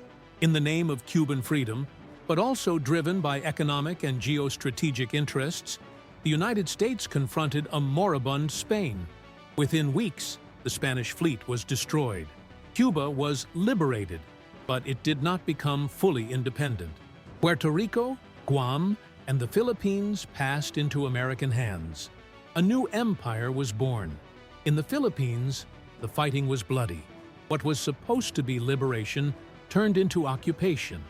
In the name of Cuban freedom, but also driven by economic and geostrategic interests, the United States confronted a moribund Spain. Within weeks, the Spanish fleet was destroyed. Cuba was liberated, but it did not become fully independent. Puerto Rico, Guam, and the Philippines passed into American hands. A new empire was born. In the Philippines, the fighting was bloody. What was supposed to be liberation turned into occupation.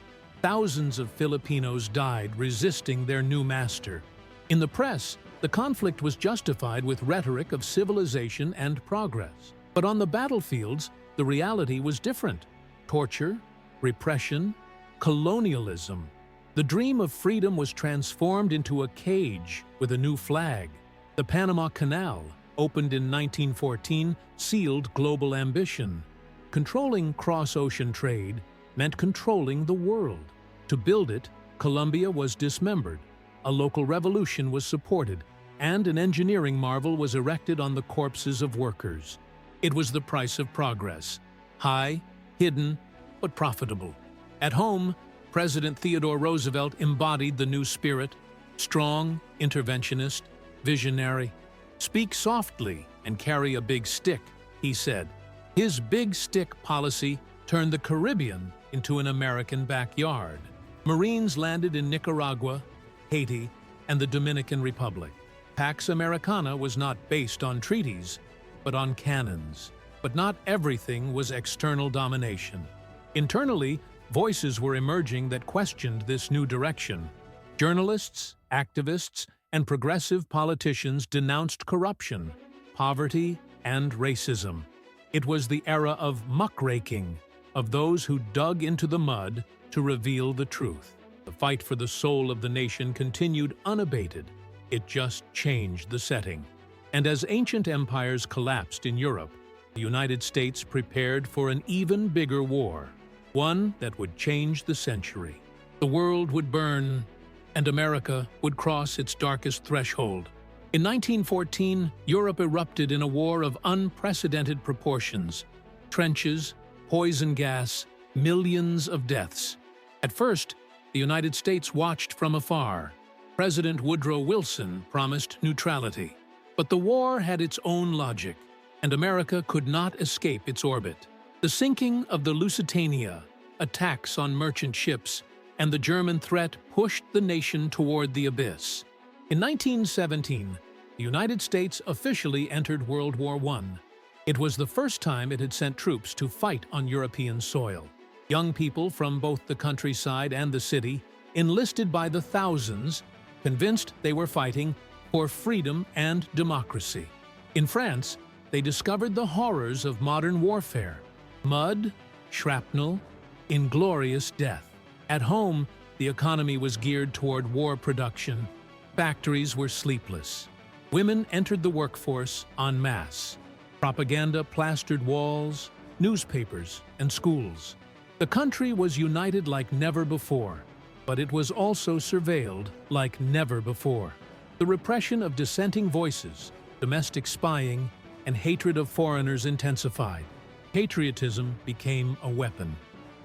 Thousands of Filipinos died resisting their new master. In the press, the conflict was justified with rhetoric of civilization and progress. But on the battlefields, the reality was different. Torture, repression, colonialism. The dream of freedom was transformed into a cage with a new flag. The Panama Canal, opened in 1914, sealed global ambition. Controlling cross-ocean trade meant controlling the world. To build it, Colombia was dismembered, a local revolution was supported, and an engineering marvel was erected on the corpses of workers. It was the price of progress. High, hidden, but profitable. At home, President Theodore Roosevelt embodied the new spirit, strong, interventionist, visionary. "Speak softly and carry a big stick," he said. His big stick policy turned the Caribbean into an American backyard. Marines landed in Nicaragua, Haiti, and the Dominican Republic. Pax Americana was not based on treaties, but on cannons. But not everything was external domination. Internally, voices were emerging that questioned this new direction. Journalists, activists, and progressive politicians denounced corruption, poverty, and racism. It was the era of muckraking, of those who dug into the mud to reveal the truth. The fight for the soul of the nation continued unabated. It just changed the setting. And as ancient empires collapsed in Europe, the United States prepared for an even bigger war, one that would change the century. The world would burn, and America would cross its darkest threshold. In 1914, Europe erupted in a war of unprecedented proportions. Trenches, poison gas, millions of deaths. At first, the United States watched from afar. President Woodrow Wilson promised neutrality. But the war had its own logic, and America could not escape its orbit. The sinking of the Lusitania, attacks on merchant ships, and the German threat pushed the nation toward the abyss. In 1917, the United States officially entered World War I. It was the first time it had sent troops to fight on European soil. Young people from both the countryside and the city, enlisted by the thousands, convinced they were fighting for freedom and democracy. In France, they discovered the horrors of modern warfare: mud, shrapnel, inglorious death. At home, the economy was geared toward war production. Factories were sleepless. Women entered the workforce en masse. Propaganda plastered walls, newspapers, and schools. The country was united like never before, but it was also surveilled like never before. The repression of dissenting voices, domestic spying, and hatred of foreigners intensified. Patriotism became a weapon.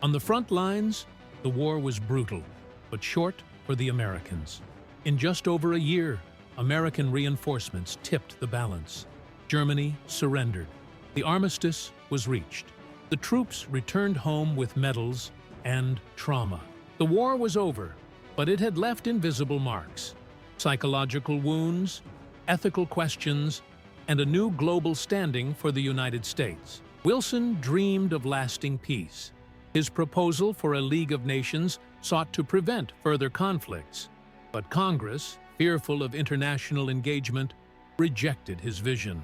On the front lines, the war was brutal, but short for the Americans. In just over a year, American reinforcements tipped the balance. Germany surrendered. The armistice was reached. The troops returned home with medals and trauma. The war was over, but it had left invisible marks: psychological wounds, ethical questions, and a new global standing for the United States. Wilson dreamed of lasting peace. His proposal for a League of Nations sought to prevent further conflicts, but Congress, fearful of international engagement, rejected his vision.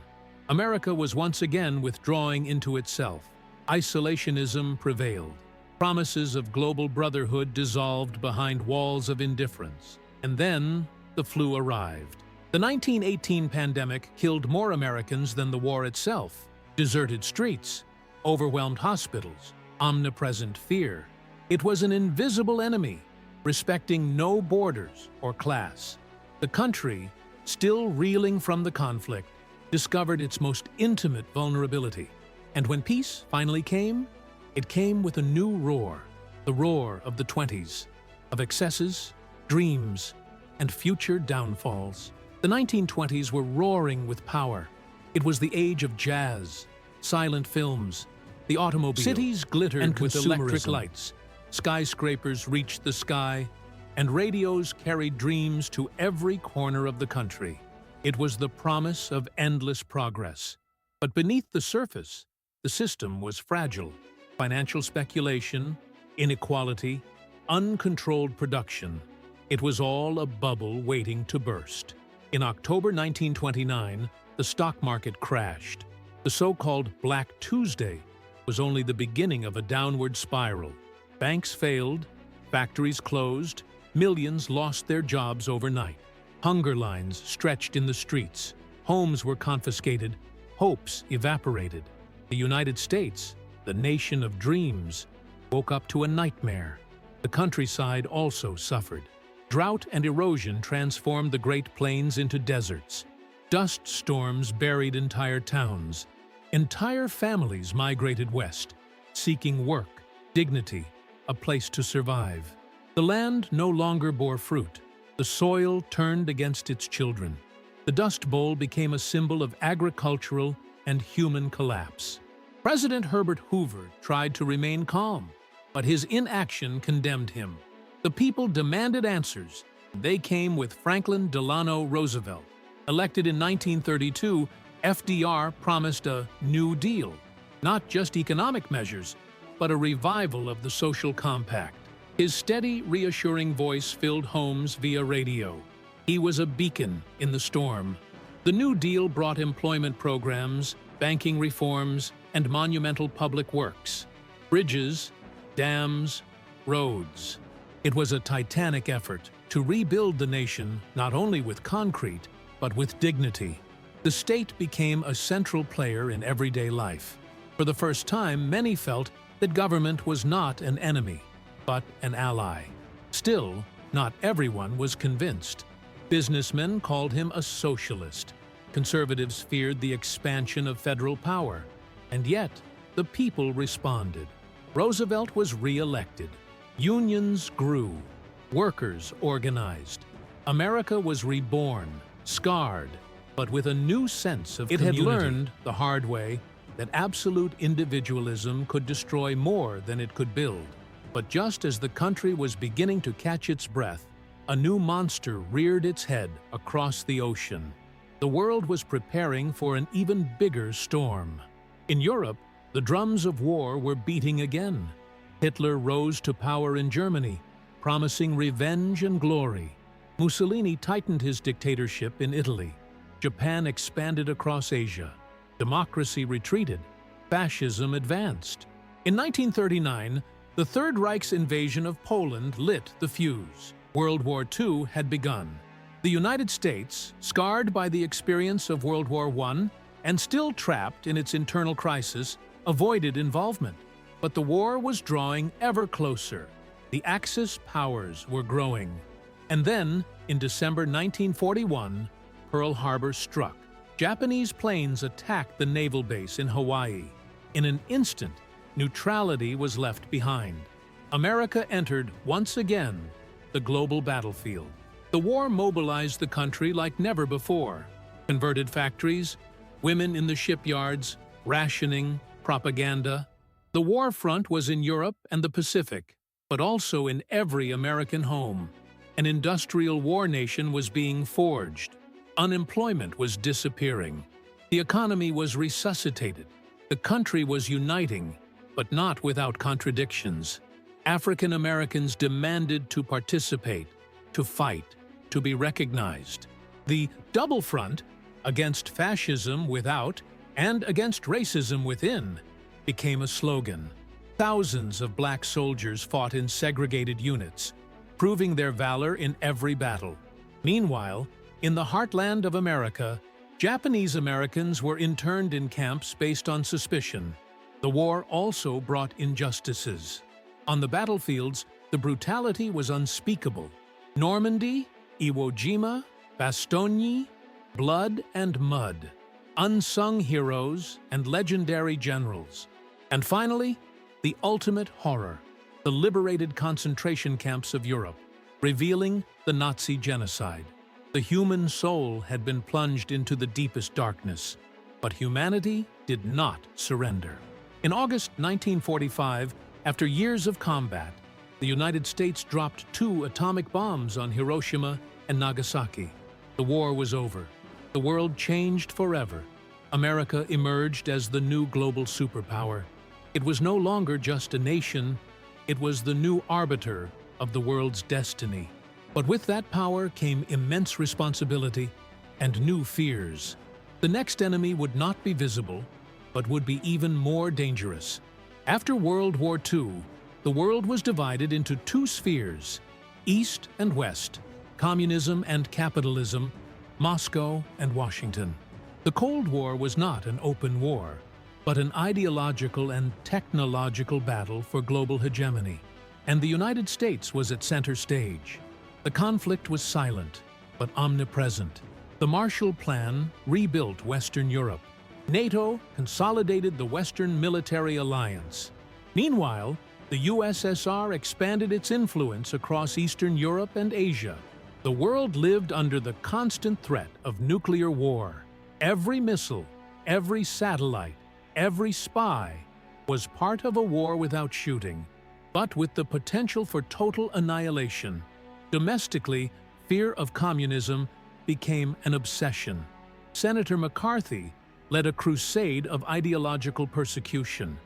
America was once again withdrawing into itself. Isolationism prevailed. Promises of global brotherhood dissolved behind walls of indifference. And then the flu arrived. The 1918 pandemic killed more Americans than the war itself. Deserted streets, overwhelmed hospitals, omnipresent fear. It was an invisible enemy, respecting no borders or class. The country, still reeling from the conflict, discovered its most intimate vulnerability. And when peace finally came, it came with a new roar, the roar of the 20s, of excesses, dreams, and future downfalls. The 1920s were roaring with power. It was the age of jazz, silent films, the automobile. Cities glittered with electric lights. Skyscrapers reached the sky, and radios carried dreams to every corner of the country. It was the promise of endless progress. But beneath the surface, the system was fragile. Financial speculation, inequality, uncontrolled production. It was all a bubble waiting to burst. In October 1929, the stock market crashed. The so-called Black Tuesday was only the beginning of a downward spiral. Banks failed, factories closed, millions lost their jobs overnight. Hunger lines stretched in the streets, homes were confiscated, hopes evaporated. The United States, the nation of dreams, woke up to a nightmare. The countryside also suffered. Drought and erosion transformed the Great Plains into deserts. Dust storms buried entire towns. Entire families migrated west, seeking work, dignity, a place to survive. The land no longer bore fruit. The soil turned against its children. The Dust Bowl became a symbol of agricultural and human collapse. President Herbert Hoover tried to remain calm, but his inaction condemned him. The people demanded answers. They came with Franklin Delano Roosevelt. Elected in 1932, FDR promised a New Deal, Not just economic measures, but a revival of the social compact. His steady, reassuring voice filled homes via radio. He was a beacon in the storm. The New Deal brought employment programs, banking reforms, and monumental public works. Bridges, dams, roads. It was a titanic effort to rebuild the nation not only with concrete, but with dignity. The state became a central player in everyday life. For the first time, many felt that government was not an enemy, but an ally. Still, not everyone was convinced. Businessmen called him a socialist. Conservatives feared the expansion of federal power. And yet, the people responded. Roosevelt was re-elected. Unions grew. Workers organized. America was reborn, scarred, but with a new sense of community. It had learned the hard way that absolute individualism could destroy more than it could build. But just as the country was beginning to catch its breath, a new monster reared its head across the ocean. The world was preparing for an even bigger storm. In Europe, the drums of war were beating again. Hitler rose to power in Germany, promising revenge and glory. Mussolini tightened his dictatorship in Italy. Japan expanded across Asia. Democracy retreated. Fascism advanced. In 1939, the Third Reich's invasion of Poland lit the fuse. World War II had begun. The United States, scarred by the experience of World War I and still trapped in its internal crisis, avoided involvement. But the war was drawing ever closer. The Axis powers were growing. And then, in December 1941, Pearl Harbor struck. Japanese planes attacked the naval base in Hawaii. In an instant, neutrality was left behind. America entered, once again, the global battlefield. The war mobilized the country like never before. Converted factories, women in the shipyards, rationing, propaganda. The war front was in Europe and the Pacific, but also in every American home. An industrial war nation was being forged. Unemployment was disappearing. The economy was resuscitated. The country was uniting, but not without contradictions. African Americans demanded to participate, to fight, to be recognized. The double front, against fascism without and against racism within, became a slogan. Thousands of black soldiers fought in segregated units, proving their valor in every battle. Meanwhile, in the heartland of America, Japanese Americans were interned in camps based on suspicion. The war also brought injustices. On the battlefields, the brutality was unspeakable. Normandy, Iwo Jima, Bastogne, blood and mud. Unsung heroes and legendary generals. And finally, the ultimate horror, the liberated concentration camps of Europe, revealing the Nazi genocide. The human soul had been plunged into the deepest darkness, but humanity did not surrender. In August 1945, after years of combat, the United States dropped 2 atomic bombs on Hiroshima and Nagasaki. The war was over. The world changed forever. America emerged as the new global superpower. It was no longer just a nation, it was the new arbiter of the world's destiny. But with that power came immense responsibility and new fears. The next enemy would not be visible, but would be even more dangerous. After World War II, the world was divided into 2 spheres, East and West, communism and capitalism, Moscow and Washington. The Cold War was not an open war, but an ideological and technological battle for global hegemony. And the United States was at center stage. The conflict was silent, but omnipresent. The Marshall Plan rebuilt Western Europe. NATO consolidated the Western Military Alliance. Meanwhile, the USSR expanded its influence across Eastern Europe and Asia. The world lived under the constant threat of nuclear war. Every missile, every satellite, every spy was part of a war without shooting, but with the potential for total annihilation. Domestically, fear of communism became an obsession. Senator McCarthy, led a crusade of ideological persecution.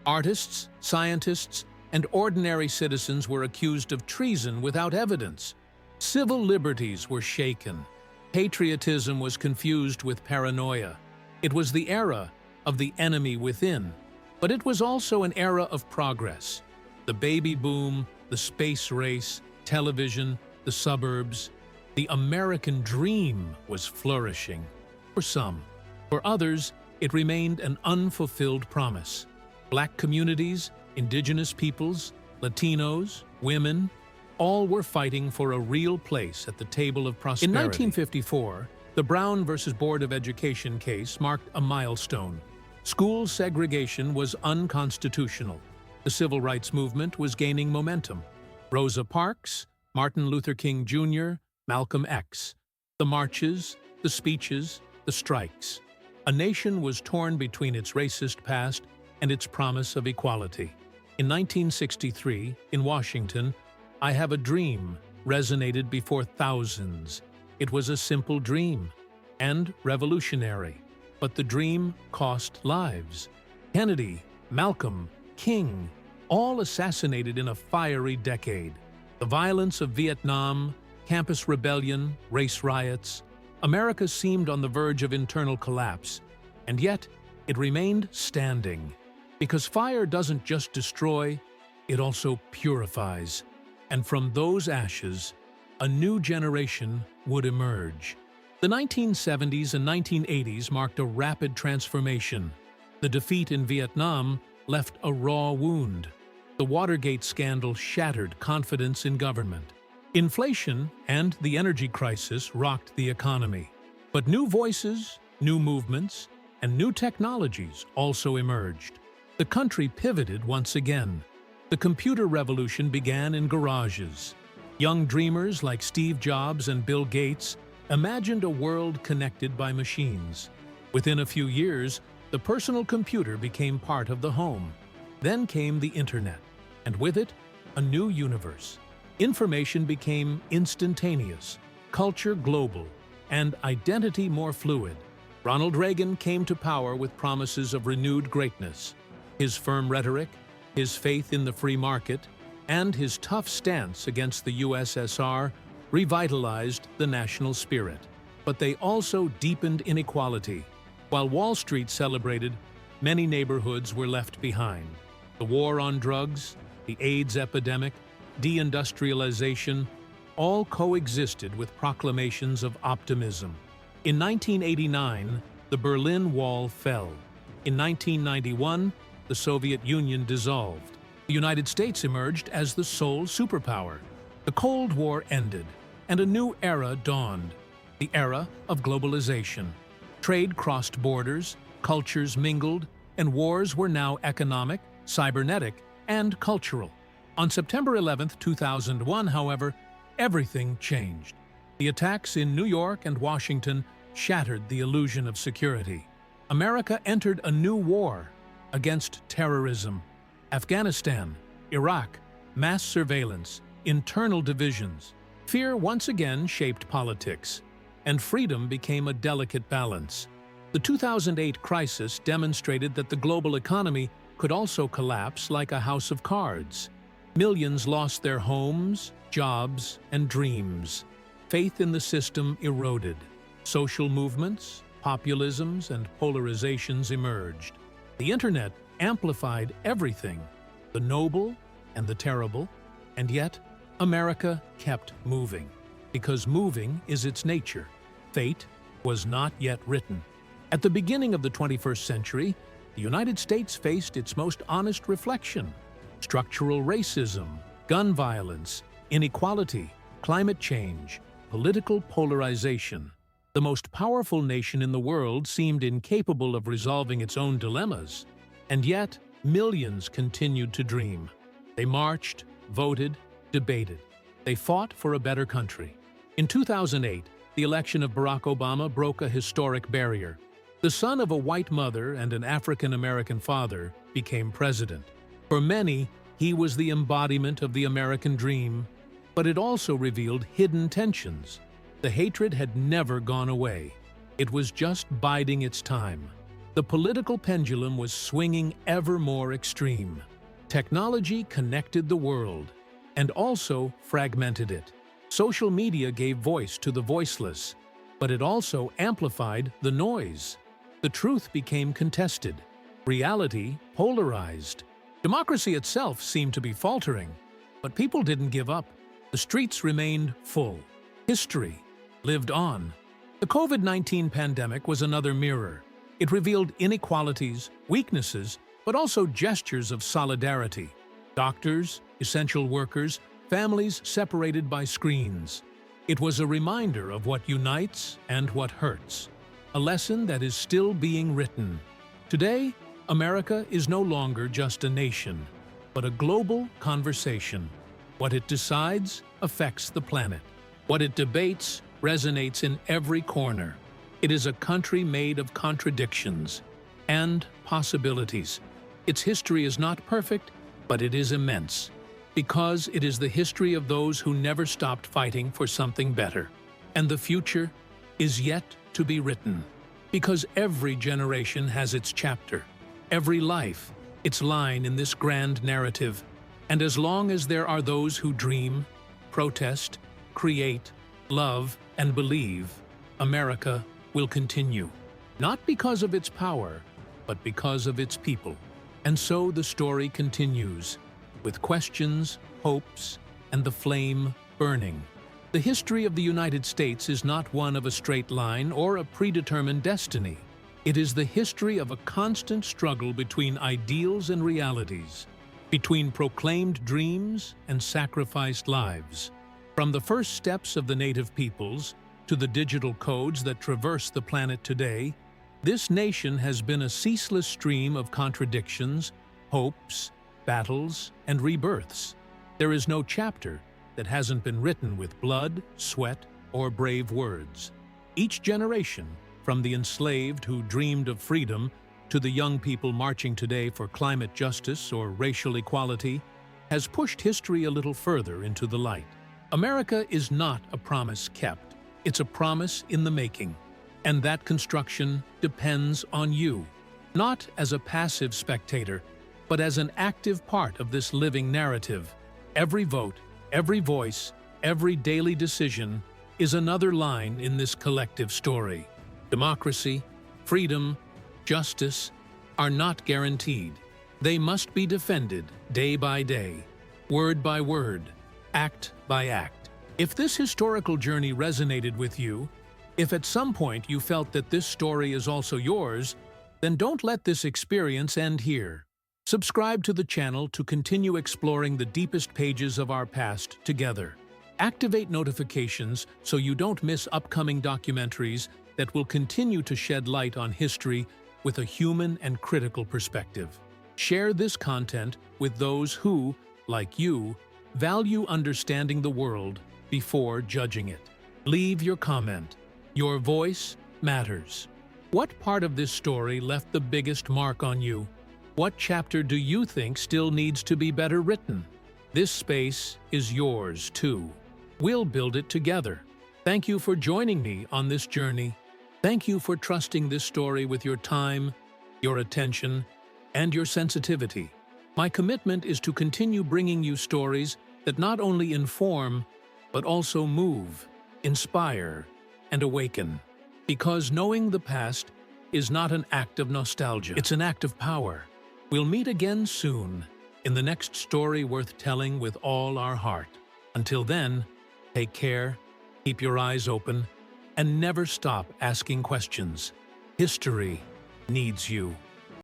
Artists, scientists, and ordinary citizens were accused of treason without evidence. Civil liberties were shaken. Patriotism was confused with paranoia. It was the era of the enemy within, but it was also an era of progress. The baby boom, the space race, television, the suburbs. The American dream was flourishing. For some. For others, it remained an unfulfilled promise. Black communities, indigenous peoples, Latinos, women, all were fighting for a real place at the table of prosperity. In 1954, the Brown versus Board of Education case marked a milestone. School segregation was unconstitutional. The civil rights movement was gaining momentum. Rosa Parks, Martin Luther King Jr., Malcolm X. The marches, the speeches, the strikes. A nation was torn between its racist past and its promise of equality. In 1963, in Washington, "I Have a Dream" resonated before thousands. It was a simple dream and revolutionary, but the dream cost lives. Kennedy, Malcolm, King, all assassinated in a fiery decade. The violence of Vietnam, campus rebellion, race riots. America seemed on the verge of internal collapse, and yet it remained standing. Because fire doesn't just destroy, it also purifies. And from those ashes, a new generation would emerge. The 1970s and 1980s marked a rapid transformation. The defeat in Vietnam left a raw wound. The Watergate scandal shattered confidence in government. Inflation and the energy crisis rocked the economy. But new voices, new movements, and new technologies also emerged. The country pivoted once again. The computer revolution began in garages. Young dreamers like Steve Jobs and Bill Gates imagined a world connected by machines. Within a few years, the personal computer became part of the home. Then came the internet, and with it, a new universe. Information became instantaneous, culture global, and identity more fluid. Ronald Reagan came to power with promises of renewed greatness. His firm rhetoric, his faith in the free market, and his tough stance against the USSR revitalized the national spirit. But they also deepened inequality. While Wall Street celebrated, many neighborhoods were left behind. The war on drugs, the AIDS epidemic, deindustrialization, all coexisted with proclamations of optimism. In 1989, the Berlin Wall fell. In 1991, the Soviet Union dissolved. The United States emerged as the sole superpower. The Cold War ended, and a new era dawned, the era of globalization. Trade crossed borders, cultures mingled, and wars were now economic, cybernetic, and cultural. On September 11, 2001, however, everything changed. The attacks in New York and Washington shattered the illusion of security. America entered a new war against terrorism. Afghanistan, Iraq, mass surveillance, internal divisions. Fear once again shaped politics, and freedom became a delicate balance. The 2008 crisis demonstrated that the global economy could also collapse like a house of cards. Millions lost their homes, jobs, and dreams. Faith in the system eroded. Social movements, populisms, and polarizations emerged. The internet amplified everything, the noble and the terrible, and yet America kept moving, because moving is its nature. Fate was not yet written. At the beginning of the 21st century, the United States faced its most honest reflection: structural racism, gun violence, inequality, climate change, political polarization. The most powerful nation in the world seemed incapable of resolving its own dilemmas, and yet millions continued to dream. They marched, voted, debated. They fought for a better country. In 2008, the election of Barack Obama broke a historic barrier. The son of a white mother and an African-American father became president. For many, he was the embodiment of the American dream, but it also revealed hidden tensions. The hatred had never gone away. It was just biding its time. The political pendulum was swinging ever more extreme. Technology connected the world and also fragmented it. Social media gave voice to the voiceless, but it also amplified the noise. The truth became contested. Reality polarized. Democracy itself seemed to be faltering, but people didn't give up. The streets remained full. History lived on. The COVID-19 pandemic was another mirror. It revealed inequalities, weaknesses, but also gestures of solidarity. Doctors, essential workers, families separated by screens. It was a reminder of what unites and what hurts. A lesson that is still being written. Today, America is no longer just a nation, but a global conversation. What it decides affects the planet. What it debates resonates in every corner. It is a country made of contradictions and possibilities. Its history is not perfect, but it is immense, because it is the history of those who never stopped fighting for something better. And the future is yet to be written, because every generation has its chapter, every life, its line in this grand narrative. And as long as there are those who dream, protest, create, love, and believe, America will continue, not because of its power, but because of its people. And so the story continues, with questions, hopes, and the flame burning. The history of the United States is not one of a straight line or a predetermined destiny. It is the history of a constant struggle between ideals and realities, between proclaimed dreams and sacrificed lives. From the first steps of the native peoples to the digital codes that traverse the planet today, this nation has been a ceaseless stream of contradictions, hopes, battles, and rebirths. There is no chapter that hasn't been written with blood, sweat, or brave words. Each generation, from the enslaved who dreamed of freedom to the young people marching today for climate justice or racial equality, has pushed history a little further into the light. America is not a promise kept. It's a promise in the making. And that construction depends on you, not as a passive spectator, but as an active part of this living narrative. Every vote, every voice, every daily decision is another line in this collective story. Democracy, freedom, justice are not guaranteed. They must be defended day by day, word by word, act by act. If this historical journey resonated with you, if at some point you felt that this story is also yours, then don't let this experience end here. Subscribe to the channel to continue exploring the deepest pages of our past together. Activate notifications so you don't miss upcoming documentaries that will continue to shed light on history with a human and critical perspective. Share this content with those who, like you, value understanding the world before judging it. Leave your comment. Your voice matters. What part of this story left the biggest mark on you? What chapter do you think still needs to be better written? This space is yours too. We'll build it together. Thank you for joining me on this journey. Thank you for trusting this story with your time, your attention, and your sensitivity. My commitment is to continue bringing you stories that not only inform, but also move, inspire, and awaken. Because knowing the past is not an act of nostalgia, it's an act of power. We'll meet again soon in the next story worth telling with all our heart. Until then, take care, keep your eyes open, and never stop asking questions. History needs you.